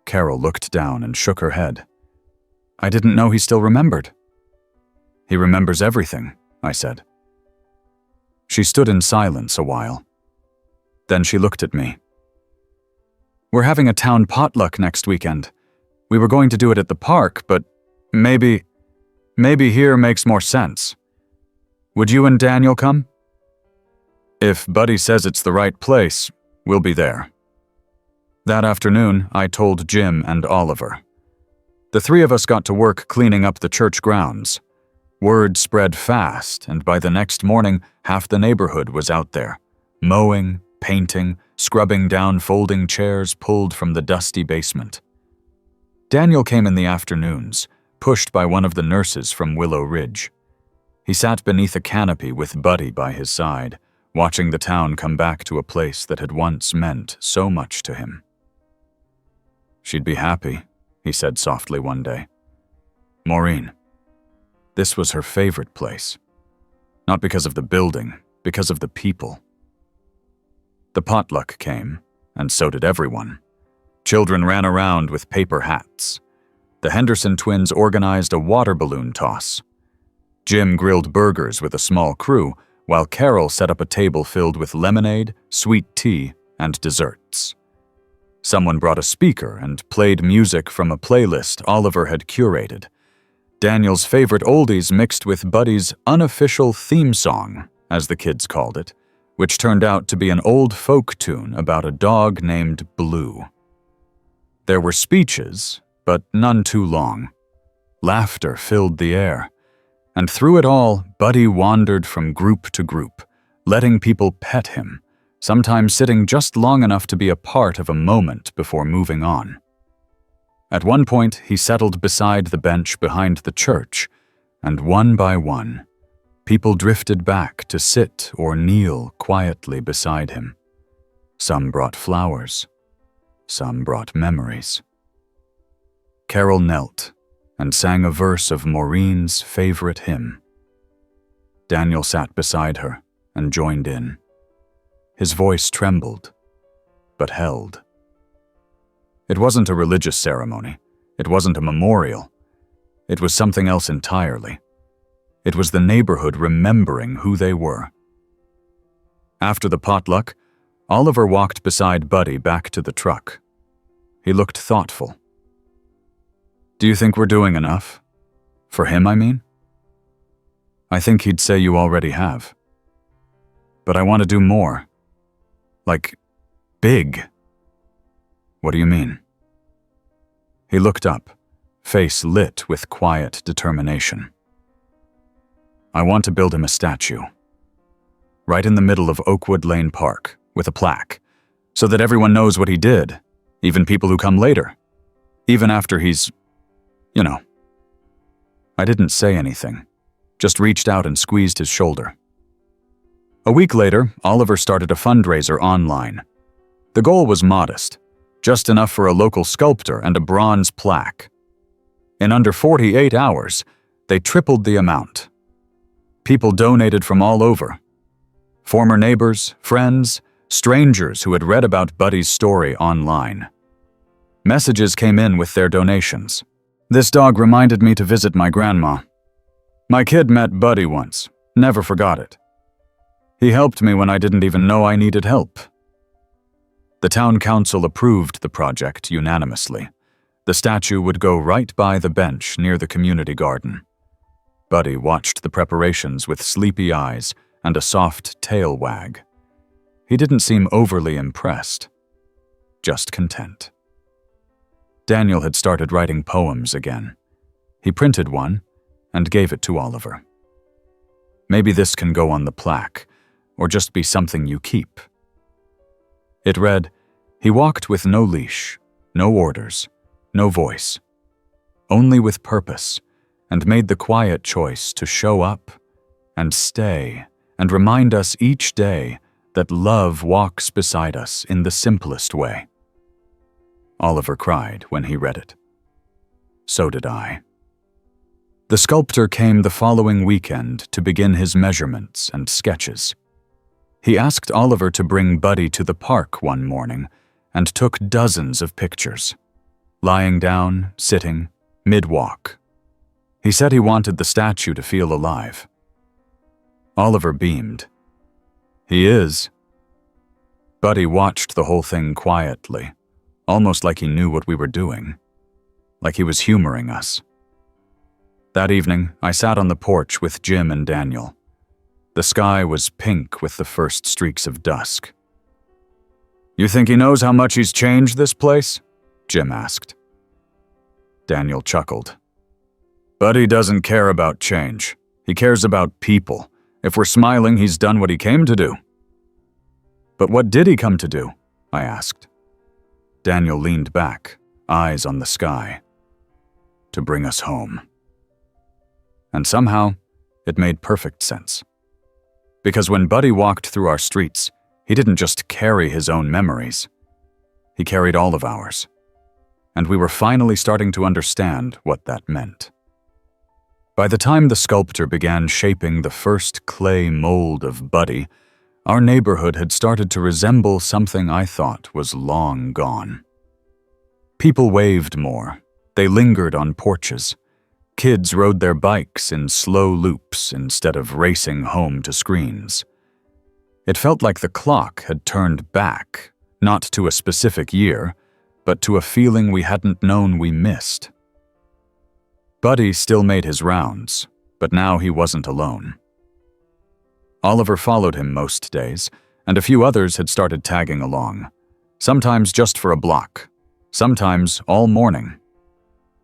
[SPEAKER 1] Carol looked down and shook her head. "I didn't know he still remembered." "He remembers everything," I said. She stood in silence a while. Then she looked at me. "We're having a town potluck next weekend. We were going to do it at the park, but maybe here makes more sense. Would you and Daniel come?" "If Buddy says it's the right place, we'll be there." That afternoon, I told Jim and Oliver. The three of us got to work cleaning up the church grounds. Word spread fast, and by the next morning, half the neighborhood was out there, mowing, painting, scrubbing down folding chairs pulled from the dusty basement. Daniel came in the afternoons, pushed by one of the nurses from Willow Ridge. He sat beneath a canopy with Buddy by his side, watching the town come back to a place that had once meant so much to him. "She'd be happy," he said softly one day. "Maureen. This was her favorite place. Not because of the building, because of the people." The potluck came, and so did everyone. Children ran around with paper hats. The Henderson twins organized a water balloon toss. Jim grilled burgers with a small crew, while Carol set up a table filled with lemonade, sweet tea, and desserts. Someone brought a speaker and played music from a playlist Oliver had curated. Daniel's favorite oldies mixed with Buddy's unofficial theme song, as the kids called it, which turned out to be an old folk tune about a dog named Blue. There were speeches, but none too long. Laughter filled the air. And through it all, Buddy wandered from group to group, letting people pet him, sometimes sitting just long enough to be a part of a moment before moving on. At one point, he settled beside the bench behind the church, and one by one, people drifted back to sit or kneel quietly beside him. Some brought flowers. Some brought memories. Carol knelt and sang a verse of Maureen's favorite hymn. Daniel sat beside her and joined in. His voice trembled, but held. It wasn't a religious ceremony. It wasn't a memorial. It was something else entirely. It was the neighborhood remembering who they were. After the potluck, Oliver walked beside Buddy back to the truck. He looked thoughtful. "Do you think we're doing enough? For him, I mean?" "I think he'd say you already have. But I want to do more. Like, big." "What do you mean?" He looked up, face lit with quiet determination. I want to build him a statue. Right in the middle of Oakwood Lane Park, with a plaque, so that everyone knows what he did, even people who come later. Even after he's, you know. I didn't say anything, just reached out and squeezed his shoulder. A week later, Oliver started a fundraiser online. The goal was modest, just enough for a local sculptor and a bronze plaque. In under 48 hours, they tripled the amount. People donated from all over. Former neighbors, friends, strangers who had read about Buddy's story online. Messages came in with their donations. This dog reminded me to visit my grandma. My kid met Buddy once, never forgot it. He helped me when I didn't even know I needed help. The town council approved the project unanimously. The statue would go right by the bench near the community garden. Buddy watched the preparations with sleepy eyes and a soft tail wag. He didn't seem overly impressed, just content. Daniel had started writing poems again. He printed one and gave it to Oliver. Maybe this can go on the plaque, or just be something you keep. It read, "He walked with no leash, no orders, no voice, only with purpose, and made the quiet choice to show up and stay and remind us each day that love walks beside us in the simplest way." Oliver cried when he read it. So did I. The sculptor came the following weekend to begin his measurements and sketches. He asked Oliver to bring Buddy to the park one morning and took dozens of pictures, lying down, sitting, mid-walk. He said he wanted the statue to feel alive. Oliver beamed. He is. Buddy watched the whole thing quietly, almost like he knew what we were doing, like he was humoring us. That evening, I sat on the porch with Jim and Daniel. The sky was pink with the first streaks of dusk. "You think he knows how much he's changed this place?" Jim asked. Daniel chuckled. "Buddy doesn't care about change. He cares about people. If we're smiling, he's done what he came to do." "But what did he come to do?" I asked. Daniel leaned back, eyes on the sky. "To bring us home." And somehow, it made perfect sense. Because when Buddy walked through our streets, he didn't just carry his own memories. He carried all of ours. And we were finally starting to understand what that meant. By the time the sculptor began shaping the first clay mold of Buddy, our neighborhood had started to resemble something I thought was long gone. People waved more. They lingered on porches. Kids rode their bikes in slow loops instead of racing home to screens. It felt like the clock had turned back, not to a specific year, but to a feeling we hadn't known we missed. Buddy still made his rounds, but now he wasn't alone. Oliver followed him most days, and a few others had started tagging along, sometimes just for a block, sometimes all morning.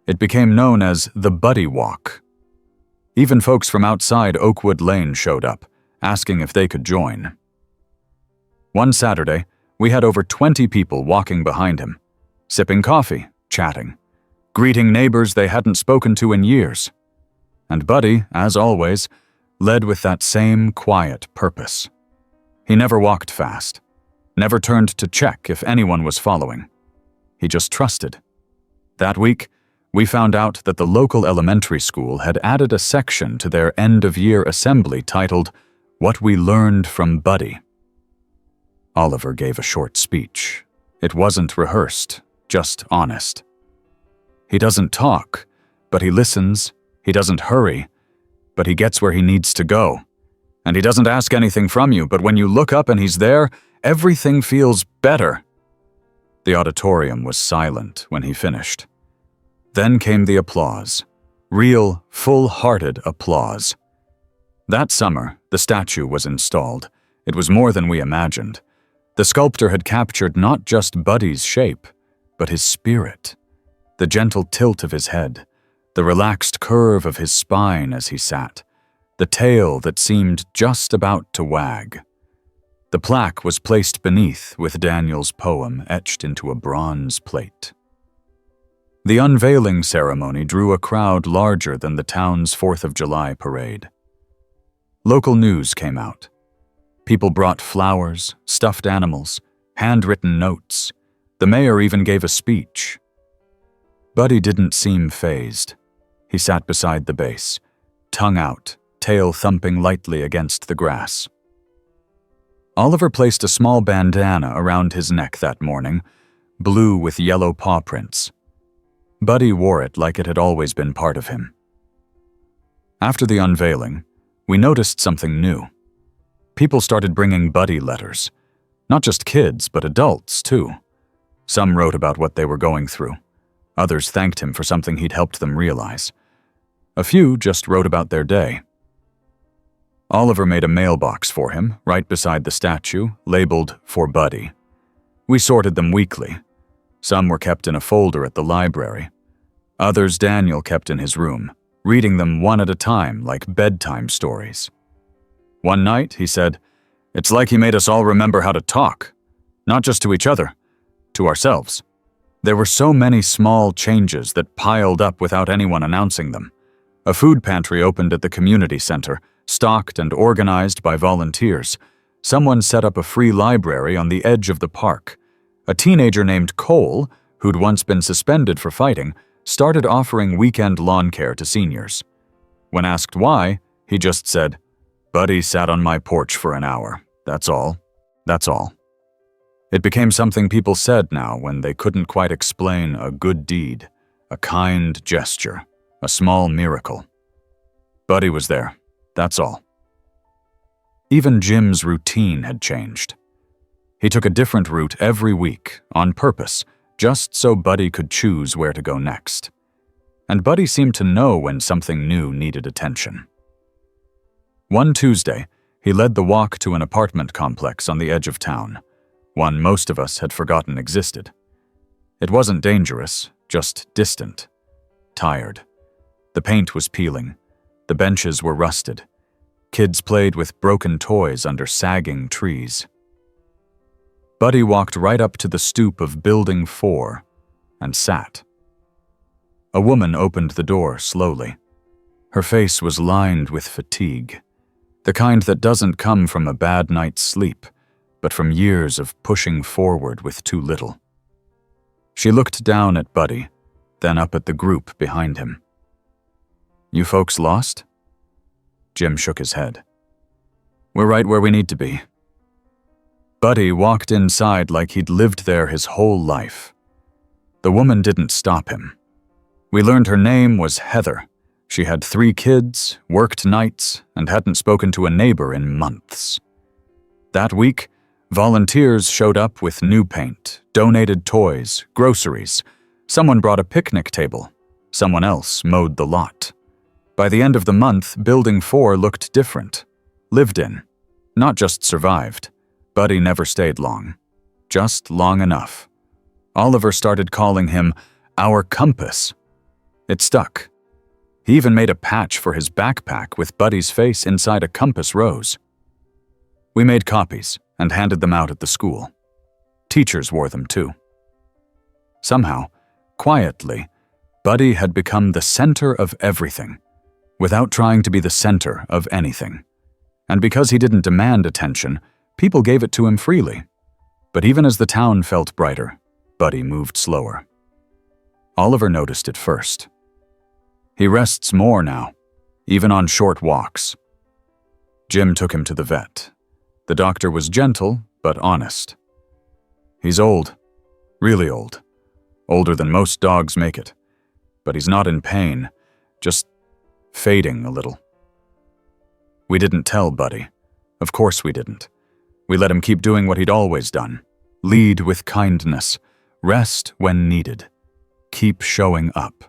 [SPEAKER 1] It became known as the Buddy Walk. Even folks from outside Oakwood Lane showed up, asking if they could join. One Saturday, we had over 20 people walking behind him, sipping coffee, chatting, greeting neighbors they hadn't spoken to in years. And Buddy, as always, led with that same quiet purpose. He never walked fast, never turned to check if anyone was following. He just trusted. That week, we found out that the local elementary school had added a section to their end-of-year assembly titled, "What We Learned from Buddy." Oliver gave a short speech. It wasn't rehearsed, just honest. He doesn't talk, but he listens. He doesn't hurry, but he gets where he needs to go. And he doesn't ask anything from you, but when you look up and he's there, everything feels better. The auditorium was silent when he finished. Then came the applause. Real, full-hearted applause. That summer, the statue was installed. It was more than we imagined. The sculptor had captured not just Buddy's shape, but his spirit. The gentle tilt of his head, the relaxed curve of his spine as he sat, the tail that seemed just about to wag. The plaque was placed beneath with Daniel's poem etched into a bronze plate. The unveiling ceremony drew a crowd larger than the town's 4th of July parade. Local news came out. People brought flowers, stuffed animals, handwritten notes. The mayor even gave a speech. Buddy didn't seem fazed. He sat beside the base, tongue out, tail thumping lightly against the grass. Oliver placed a small bandana around his neck that morning, blue with yellow paw prints. Buddy wore it like it had always been part of him. After the unveiling, we noticed something new. People started bringing Buddy letters. Not just kids, but adults, too. Some wrote about what they were going through. Others thanked him for something he'd helped them realize. A few just wrote about their day. Oliver made a mailbox for him, right beside the statue, labeled "For Buddy." We sorted them weekly. Some were kept in a folder at the library. Others Daniel kept in his room, reading them one at a time like bedtime stories. One night, he said, "It's like he made us all remember how to talk. Not just to each other, to ourselves." There were so many small changes that piled up without anyone announcing them. A food pantry opened at the community center, stocked and organized by volunteers. Someone set up a free library on the edge of the park. A teenager named Cole, who'd once been suspended for fighting, started offering weekend lawn care to seniors. When asked why, he just said, "Buddy sat on my porch for an hour. That's all. That's all." It became something people said now when they couldn't quite explain a good deed, a kind gesture, a small miracle. Buddy was there. That's all. Even Jim's routine had changed. He took a different route every week, on purpose, just so Buddy could choose where to go next. And Buddy seemed to know when something new needed attention. One Tuesday, he led the walk to an apartment complex on the edge of town, one most of us had forgotten existed. It wasn't dangerous, just distant, tired. The paint was peeling. The benches were rusted. Kids played with broken toys under sagging trees. Buddy walked right up to the stoop of Building 4 and sat. A woman opened the door slowly. Her face was lined with fatigue, the kind that doesn't come from a bad night's sleep, but from years of pushing forward with too little. She looked down at Buddy, then up at the group behind him. "You folks lost?" Jim shook his head. "We're right where we need to be." Buddy walked inside like he'd lived there his whole life. The woman didn't stop him. We learned her name was Heather. She had 3 kids, worked nights, and hadn't spoken to a neighbor in months. That week, volunteers showed up with new paint, donated toys, groceries. Someone brought a picnic table. Someone else mowed the lot. By the end of the month, Building 4 looked different. Lived in. Not just survived. Buddy never stayed long. Just long enough. Oliver started calling him our compass. It stuck. He even made a patch for his backpack with Buddy's face inside a compass rose. We made copies and handed them out at the school. Teachers wore them too. Somehow, quietly, Buddy had become the center of everything, without trying to be the center of anything. And because he didn't demand attention, people gave it to him freely. But even as the town felt brighter, Buddy moved slower. Oliver noticed it first. He rests more now, even on short walks. Jim took him to the vet. The doctor was gentle, but honest. "He's old, really old, older than most dogs make it. But he's not in pain, just fading a little." We didn't tell Buddy. Of course we didn't. We let him keep doing what he'd always done. Lead with kindness, rest when needed, keep showing up.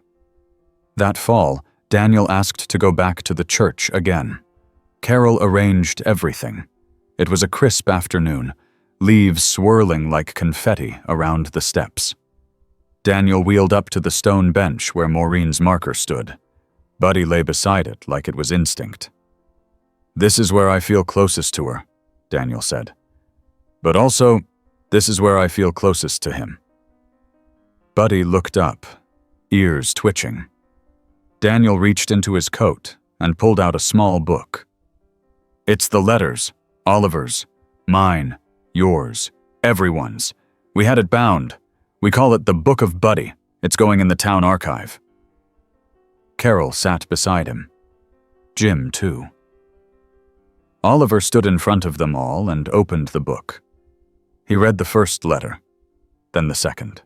[SPEAKER 1] That fall, Daniel asked to go back to the church again. Carol arranged everything. It was a crisp afternoon, leaves swirling like confetti around the steps. Daniel wheeled up to the stone bench where Maureen's marker stood. Buddy lay beside it like it was instinct. "This is where I feel closest to her," Daniel said. "But also, this is where I feel closest to him." Buddy looked up, ears twitching. Daniel reached into his coat and pulled out a small book. "It's the letters, Oliver's, mine, yours, everyone's. We had it bound. We call it the Book of Buddy. It's going in the town archive." Carol sat beside him. Jim, too. Oliver stood in front of them all and opened the book. He read the first letter, then the second.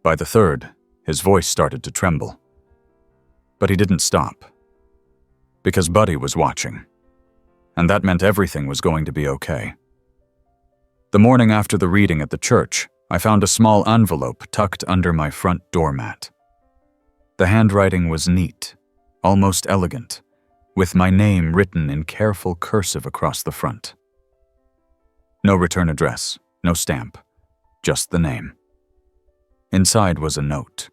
[SPEAKER 1] By the third, his voice started to tremble. But he didn't stop. Because Buddy was watching. And that meant everything was going to be okay. The morning after the reading at the church, I found a small envelope tucked under my front doormat. The handwriting was neat, almost elegant, with my name written in careful cursive across the front. No return address, no stamp, just the name. Inside was a note.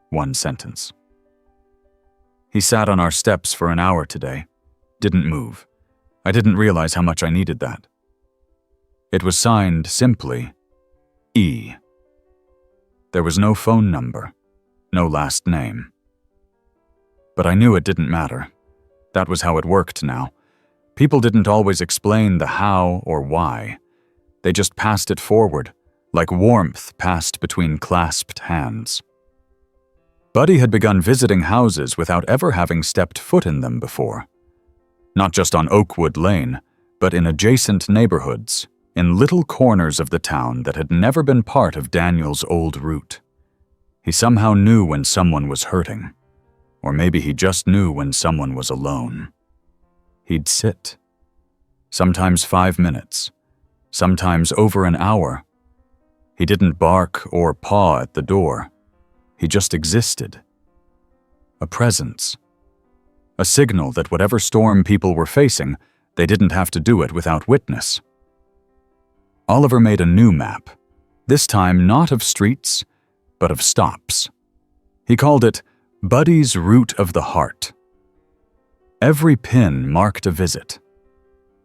[SPEAKER 1] One sentence. "He sat on our steps for an hour today. Didn't move. I didn't realize how much I needed that." It was signed simply, E. There was no phone number, no last name. But I knew it didn't matter. That was how it worked now. People didn't always explain the how or why. They just passed it forward, like warmth passed between clasped hands. Buddy had begun visiting houses without ever having stepped foot in them before. Not just on Oakwood Lane, but in adjacent neighborhoods, in little corners of the town that had never been part of Daniel's old route. He somehow knew when someone was hurting. Or maybe he just knew when someone was alone. He'd sit. Sometimes 5 minutes. Sometimes over an hour. He didn't bark or paw at the door. He just existed. A presence. A signal that whatever storm people were facing, they didn't have to do it without witness. Oliver made a new map, this time not of streets, but of stops. He called it Buddy's Route of the Heart. Every pin marked a visit.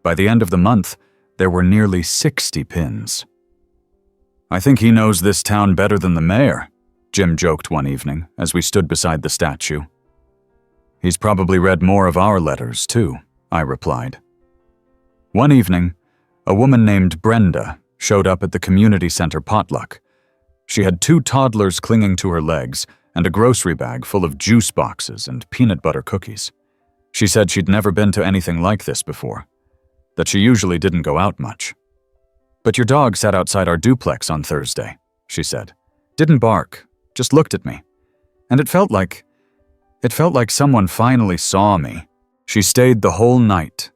[SPEAKER 1] By the end of the month, there were nearly 60 pins. "I think he knows this town better than the mayor," Jim joked one evening as we stood beside the statue. "He's probably read more of our letters, too," I replied. One evening, a woman named Brenda showed up at the community center potluck. She had 2 toddlers clinging to her legs and a grocery bag full of juice boxes and peanut butter cookies. She said she'd never been to anything like this before, that she usually didn't go out much. "But your dog sat outside our duplex on Thursday," she said. "Didn't bark, just looked at me. And it felt like someone finally saw me." She stayed the whole night.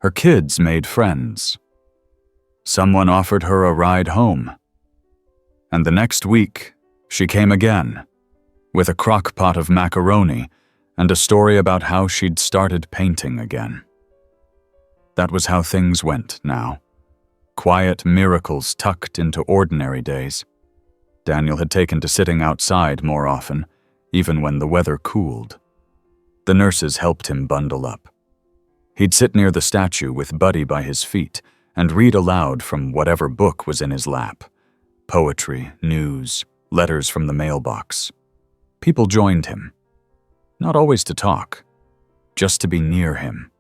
[SPEAKER 1] Her kids made friends. Someone offered her a ride home. And the next week, she came again, with a crock pot of macaroni and a story about how she'd started painting again. That was how things went now. Quiet miracles tucked into ordinary days. Daniel had taken to sitting outside more often, even when the weather cooled. The nurses helped him bundle up. He'd sit near the statue with Buddy by his feet and read aloud from whatever book was in his lap. Poetry, news, letters from the mailbox. People joined him. Not always to talk, just to be near him.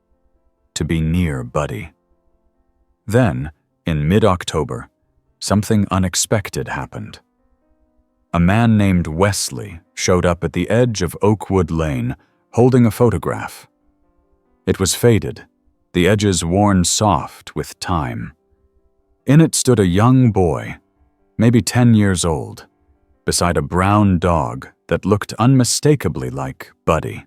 [SPEAKER 1] To be near Buddy. Then, in mid-October, something unexpected happened. A man named Wesley showed up at the edge of Oakwood Lane, holding a photograph. It was faded, the edges worn soft with time. In it stood a young boy, maybe 10 years old, beside a brown dog that looked unmistakably like Buddy.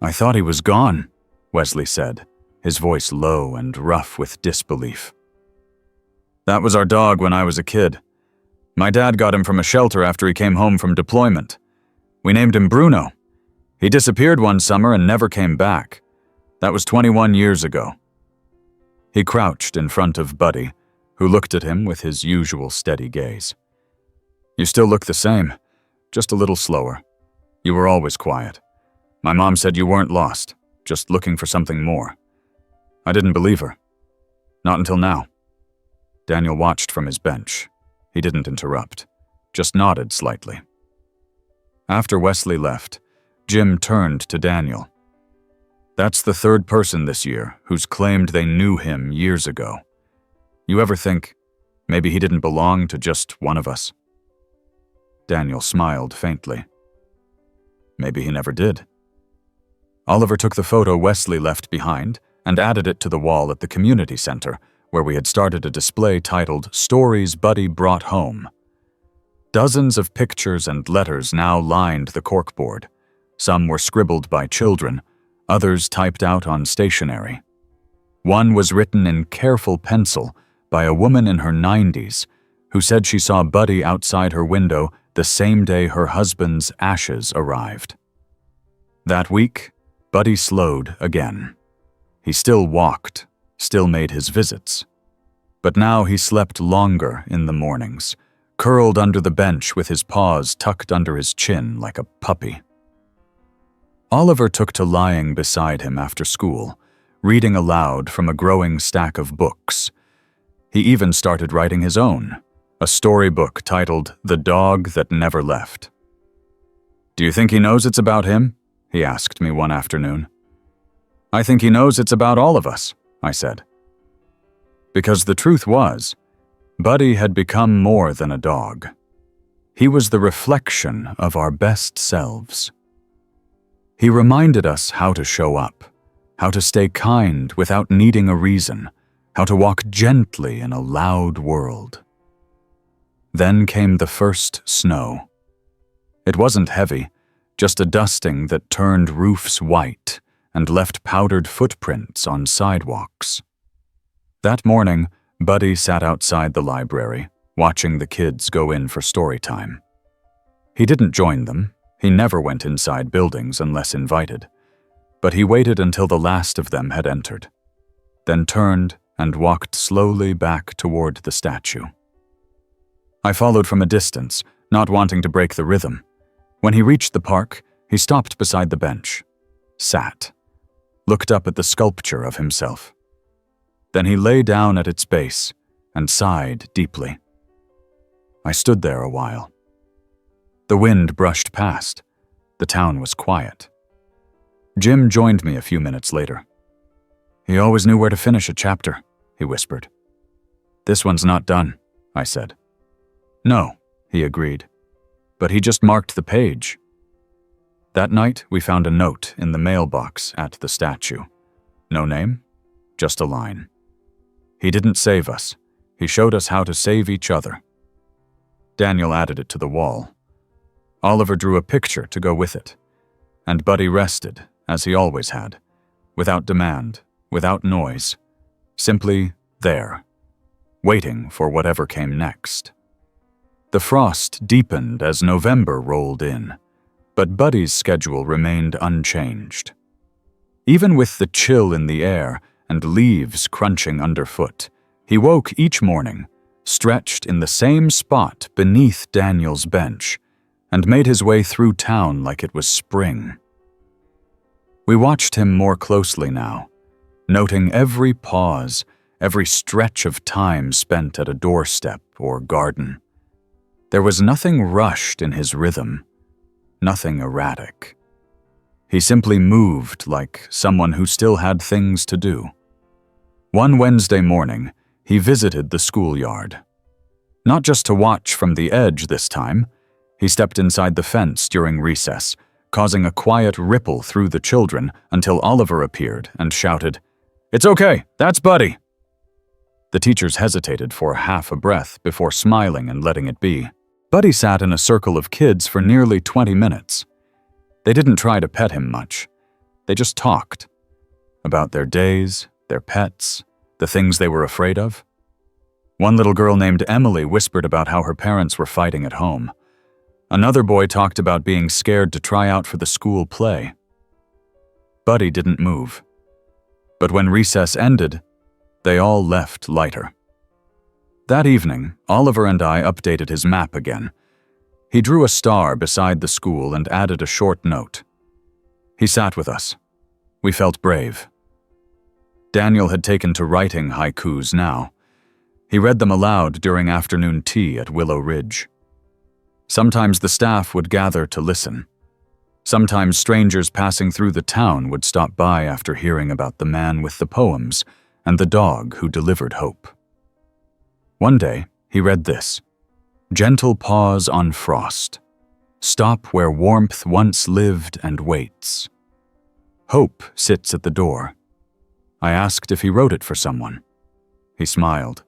[SPEAKER 1] "I thought he was gone," Wesley said, his voice low and rough with disbelief. "That was our dog when I was a kid. My dad got him from a shelter after he came home from deployment. We named him Bruno. He disappeared one summer and never came back. That was 21 years ago." He crouched in front of Buddy, who looked at him with his usual steady gaze. "You still look the same, just a little slower. You were always quiet. My mom said you weren't lost. just looking for something more. I didn't believe her. Not until now. Daniel watched from his bench. He didn't interrupt, just nodded slightly. After Wesley left, Jim turned to Daniel. That's the third person this year who's claimed they knew him years ago. You ever think maybe he didn't belong to just one of us? Daniel smiled faintly. Maybe he never did. Oliver took the photo Wesley left behind and added it to the wall at the community center, where we had started a display titled Stories Buddy Brought Home. Dozens of pictures and letters now lined the corkboard. Some were scribbled by children, others typed out on stationery. One was written in careful pencil by a woman in her 90s who said she saw Buddy outside her window the same day her husband's ashes arrived. That week, Buddy slowed again. He still walked, still made his visits. But now he slept longer in the mornings, curled under the bench with his paws tucked under his chin like a puppy. Oliver took to lying beside him after school, reading aloud from a growing stack of books. He even started writing his own, a storybook titled The Dog That Never Left. "Do you think he knows it's about him?" he asked me one afternoon. "I think he knows it's about all of us," I said. Because the truth was, Buddy had become more than a dog. He was the reflection of our best selves. He reminded us how to show up, how to stay kind without needing a reason, how to walk gently in a loud world. Then came the first snow. It wasn't heavy, just a dusting that turned roofs white and left powdered footprints on sidewalks. That morning, Buddy sat outside the library, watching the kids go in for story time. He didn't join them. He never went inside buildings unless invited. But he waited until the last of them had entered, then turned and walked slowly back toward the statue. I followed from a distance, not wanting to break the rhythm. When he reached the park, he stopped beside the bench, sat, looked up at the sculpture of himself. Then he lay down at its base and sighed deeply. I stood there a while. The wind brushed past. The town was quiet. Jim joined me a few minutes later. "He always knew where to finish a chapter," he whispered. "This one's not done," I said. "No," he agreed, "but he just marked the page." That night, we found a note in the mailbox at the statue. No name, just a line. He didn't save us. He showed us how to save each other. Daniel added it to the wall. Oliver drew a picture to go with it. And Buddy rested, as he always had, without demand, without noise, simply there, waiting for whatever came next. The frost deepened as November rolled in, but Buddy's schedule remained unchanged. Even with the chill in the air and leaves crunching underfoot, he woke each morning, stretched in the same spot beneath Daniel's bench, and made his way through town like it was spring. We watched him more closely now, noting every pause, every stretch of time spent at a doorstep or garden. There was nothing rushed in his rhythm, nothing erratic. He simply moved like someone who still had things to do. One Wednesday morning, he visited the schoolyard. Not just to watch from the edge this time. He stepped inside the fence during recess, causing a quiet ripple through the children until Oliver appeared and shouted, "It's okay, that's Buddy." The teachers hesitated for half a breath before smiling and letting it be. Buddy sat in a circle of kids for nearly 20 minutes. They didn't try to pet him much. They just talked about their days, their pets, the things they were afraid of. One little girl named Emily whispered about how her parents were fighting at home. Another boy talked about being scared to try out for the school play. Buddy didn't move. But when recess ended, they all left lighter. That evening, Oliver and I updated his map again. He drew a star beside the school and added a short note. He sat with us, We felt brave. Daniel had taken to writing haikus now. He read them aloud during afternoon tea at Willow Ridge. Sometimes the staff would gather to listen. Sometimes strangers passing through the town would stop by after hearing about the man with the poems and the dog who delivered hope. One day, he read this: "Gentle pause on frost. Stop where warmth once lived and waits. Hope sits at the door." I asked if he wrote it for someone. He smiled.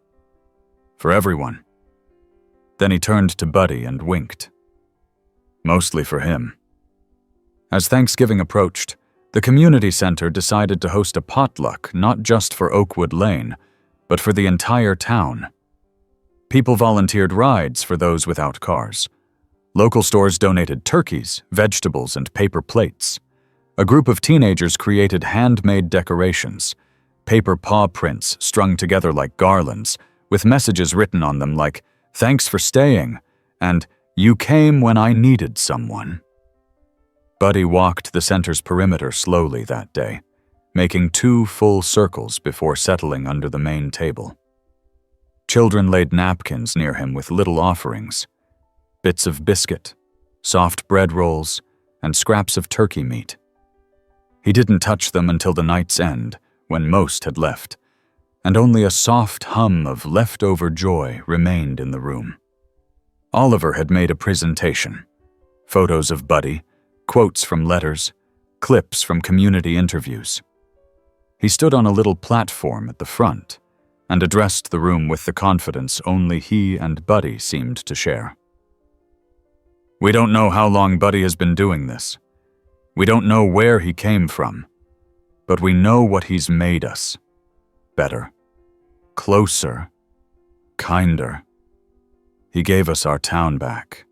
[SPEAKER 1] "For everyone." Then he turned to Buddy and winked. "Mostly for him." As Thanksgiving approached, the community center decided to host a potluck not just for Oakwood Lane, but for the entire town. People volunteered rides for those without cars. Local stores donated turkeys, vegetables, and paper plates. A group of teenagers created handmade decorations, paper paw prints strung together like garlands, with messages written on them like, "Thanks for staying," and "You came when I needed someone." Buddy walked the center's perimeter slowly that day, making 2 full circles before settling under the main table. Children laid napkins near him with little offerings, bits of biscuit, soft bread rolls, and scraps of turkey meat. He didn't touch them until the night's end, when most had left, and only a soft hum of leftover joy remained in the room. Oliver had made a presentation: photos of Buddy, quotes from letters, clips from community interviews. He stood on a little platform at the front and addressed the room with the confidence only he and Buddy seemed to share. "We don't know how long Buddy has been doing this. We don't know where he came from, but we know what he's made us. Better, closer, kinder. He gave us our town back,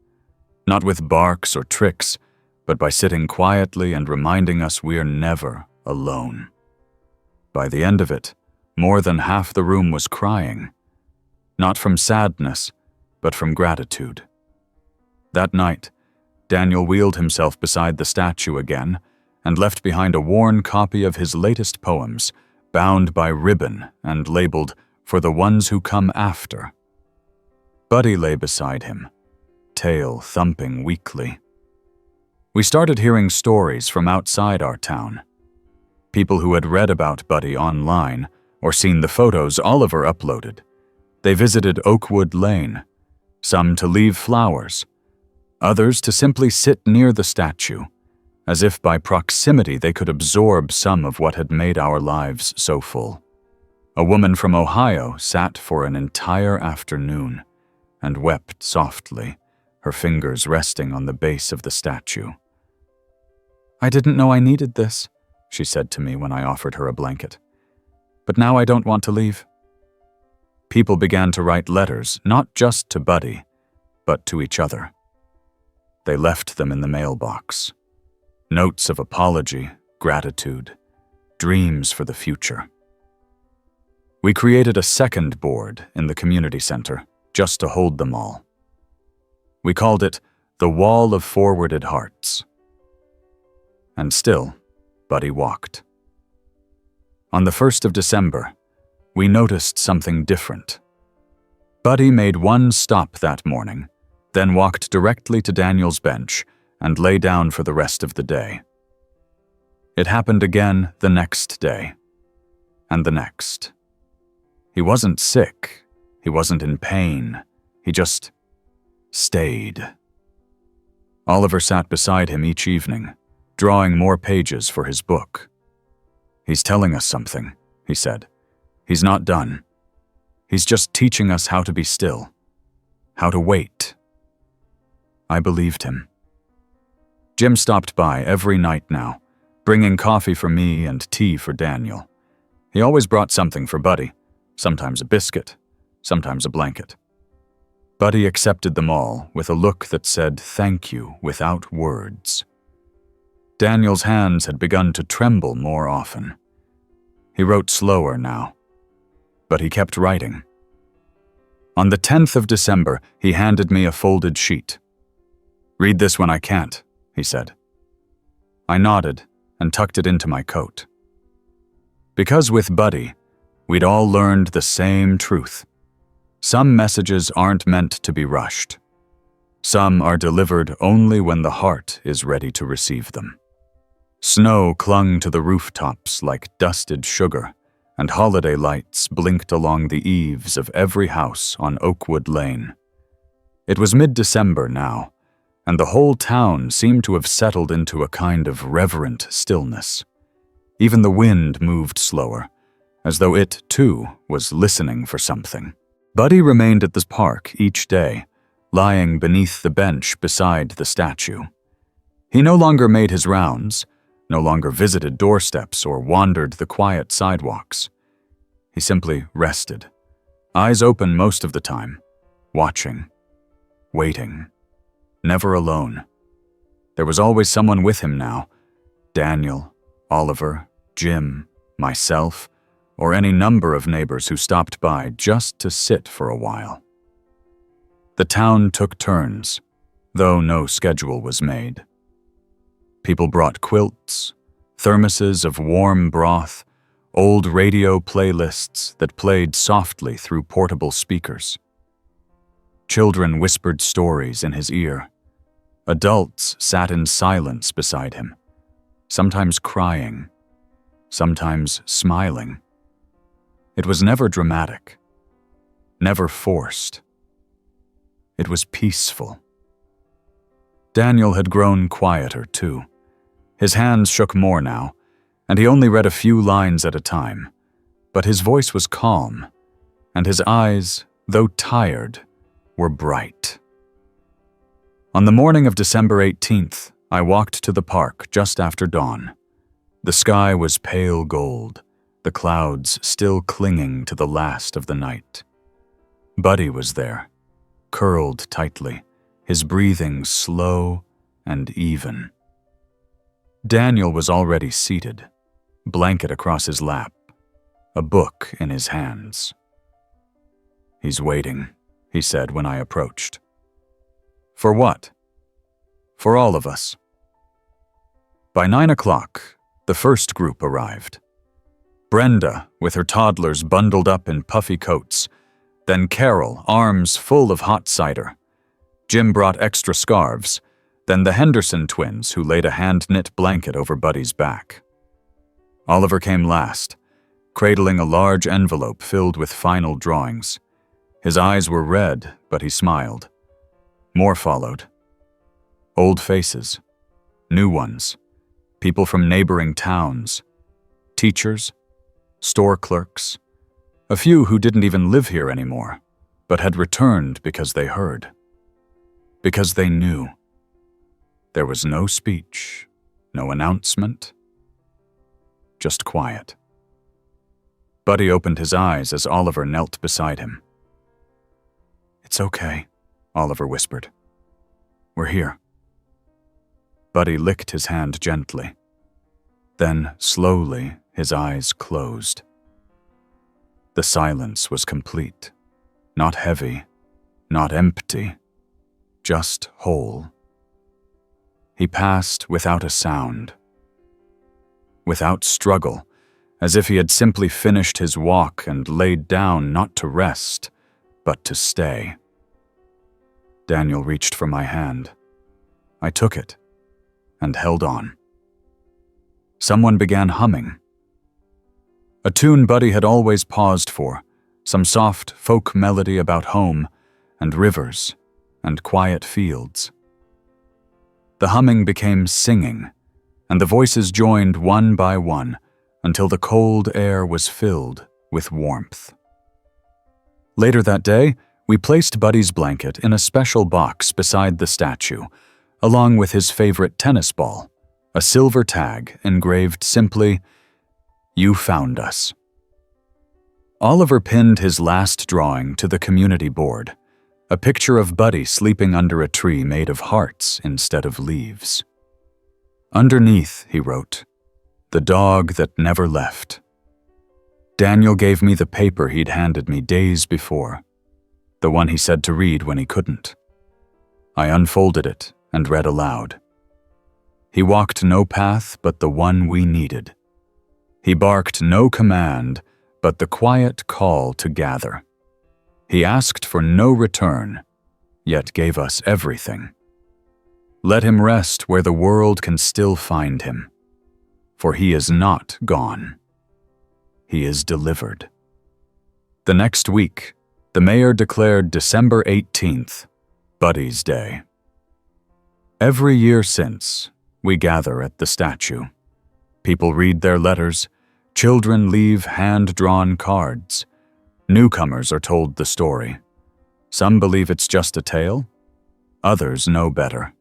[SPEAKER 1] not with barks or tricks, but by sitting quietly and reminding us we're never alone." By the end of it, more than half the room was crying, not from sadness, but from gratitude. That night, Daniel wheeled himself beside the statue again and left behind a worn copy of his latest poems, bound by ribbon and labeled "For the Ones Who Come After." Buddy lay beside him, tail thumping weakly. We started hearing stories from outside our town. People who had read about Buddy online or seen the photos Oliver uploaded. They visited Oakwood Lane, some to leave flowers, others to simply sit near the statue, as if by proximity they could absorb some of what had made our lives so full. A woman from Ohio sat for an entire afternoon and wept softly, her fingers resting on the base of the statue. "I didn't know I needed this," she said to me when I offered her a blanket. "But now I don't want to leave." People began to write letters, not just to Buddy, but to each other. They left them in the mailbox. Notes of apology, gratitude, dreams for the future. We created a second board in the community center just to hold them all. We called it the Wall of Forwarded Hearts. And still, Buddy walked. On the 1st of December, we noticed something different. Buddy made one stop that morning, then walked directly to Daniel's bench and lay down for the rest of the day. It happened again the next day, and the next. He wasn't sick, he wasn't in pain, he just stayed. Oliver sat beside him each evening, drawing more pages for his book. "He's telling us something," he said. "He's not done. He's just teaching us how to be still, how to wait." I believed him. Jim stopped by every night now, bringing coffee for me and tea for Daniel. He always brought something for Buddy, sometimes a biscuit, sometimes a blanket. Buddy accepted them all with a look that said thank you without words. Daniel's hands had begun to tremble more often. He wrote slower now, but he kept writing. On the 10th of December, he handed me a folded sheet. "Read this when I can't," he said. I nodded and tucked it into my coat. Because with Buddy, we'd all learned the same truth. Some messages aren't meant to be rushed. Some are delivered only when the heart is ready to receive them. Snow clung to the rooftops like dusted sugar, and holiday lights blinked along the eaves of every house on Oakwood Lane. It was mid-December now, and the whole town seemed to have settled into a kind of reverent stillness. Even the wind moved slower, as though it, too, was listening for something. Buddy remained at the park each day, lying beneath the bench beside the statue. He no longer made his rounds, no longer visited doorsteps or wandered the quiet sidewalks. He simply rested, eyes open most of the time, watching, waiting, never alone. There was always someone with him now: Daniel, Oliver, Jim, myself, or any number of neighbors who stopped by just to sit for a while. The town took turns, though no schedule was made. People brought quilts, thermoses of warm broth, old radio playlists that played softly through portable speakers. Children whispered stories in his ear. Adults sat in silence beside him, sometimes crying, sometimes smiling. It was never dramatic, never forced. It was peaceful. Daniel had grown quieter, too. His hands shook more now, and he only read a few lines at a time, but his voice was calm, and his eyes, though tired, were bright. On the morning of December 18th, I walked to the park just after dawn. The sky was pale gold, the clouds still clinging to the last of the night. Buddy was there, curled tightly, his breathing slow and even. Daniel was already seated, blanket across his lap, a book in his hands. "He's waiting," he said when I approached. "For what?" "For all of us." By 9 o'clock, the first group arrived. Brenda, with her toddlers bundled up in puffy coats, then Carol, arms full of hot cider. Jim brought extra scarves, then the Henderson twins, who laid a hand-knit blanket over Buddy's back. Oliver came last, cradling a large envelope filled with final drawings. His eyes were red, but he smiled. More followed. Old faces, new ones, people from neighboring towns, teachers, store clerks, a few who didn't even live here anymore, but had returned because they heard. Because they knew. There was no speech, no announcement, just quiet. Buddy opened his eyes as Oliver knelt beside him. "It's okay," Oliver whispered. "We're here." Buddy licked his hand gently. Then, slowly, his eyes closed. The silence was complete, not heavy, not empty, just whole. He passed without a sound, without struggle, as if he had simply finished his walk and laid down not to rest, but to stay. Daniel reached for my hand. I took it and held on. Someone began humming. A tune Buddy had always paused for, some soft folk melody about home and rivers and quiet fields. The humming became singing, and the voices joined one by one until the cold air was filled with warmth. Later that day, we placed Buddy's blanket in a special box beside the statue, along with his favorite tennis ball, a silver tag engraved simply, "You found us." Oliver pinned his last drawing to the community board, a picture of Buddy sleeping under a tree made of hearts instead of leaves. Underneath, he wrote, "The dog that never left." Daniel gave me the paper he'd handed me days before, the one he said to read when he couldn't. I unfolded it and read aloud. He walked no path but the one we needed. He barked no command, but the quiet call to gather. He asked for no return, yet gave us everything. Let him rest where the world can still find him, for he is not gone. He is delivered. The next week, the mayor declared December 18th, Buddy's Day. Every year since, we gather at the statue. People read their letters, children leave hand-drawn cards. Newcomers are told the story. Some believe it's just a tale, others know better.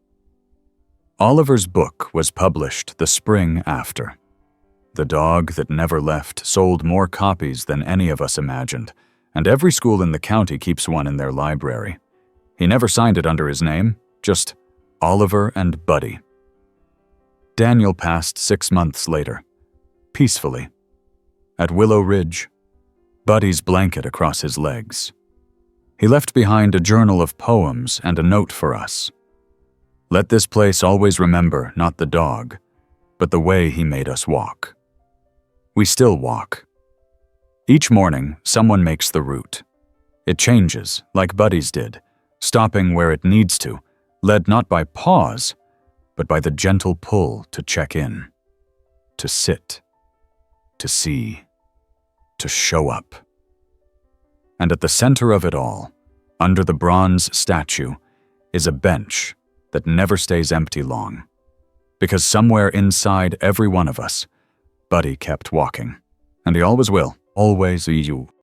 [SPEAKER 1] Oliver's book was published the spring after. The Dog That Never Left sold more copies than any of us imagined, and every school in the county keeps one in their library. He never signed it under his name, just Oliver and Buddy. Daniel passed 6 months later, peacefully, at Willow Ridge, Buddy's blanket across his legs. He left behind a journal of poems and a note for us. Let this place always remember not the dog, but the way he made us walk. We still walk. Each morning, someone makes the route. It changes, like Buddy's did, stopping where it needs to, led not by pause, but by the gentle pull to check in, to sit, to see, to show up. And at the center of it all, under the bronze statue, is a bench that never stays empty long. Because somewhere inside every one of us, Buddy kept walking. And he always will, always you.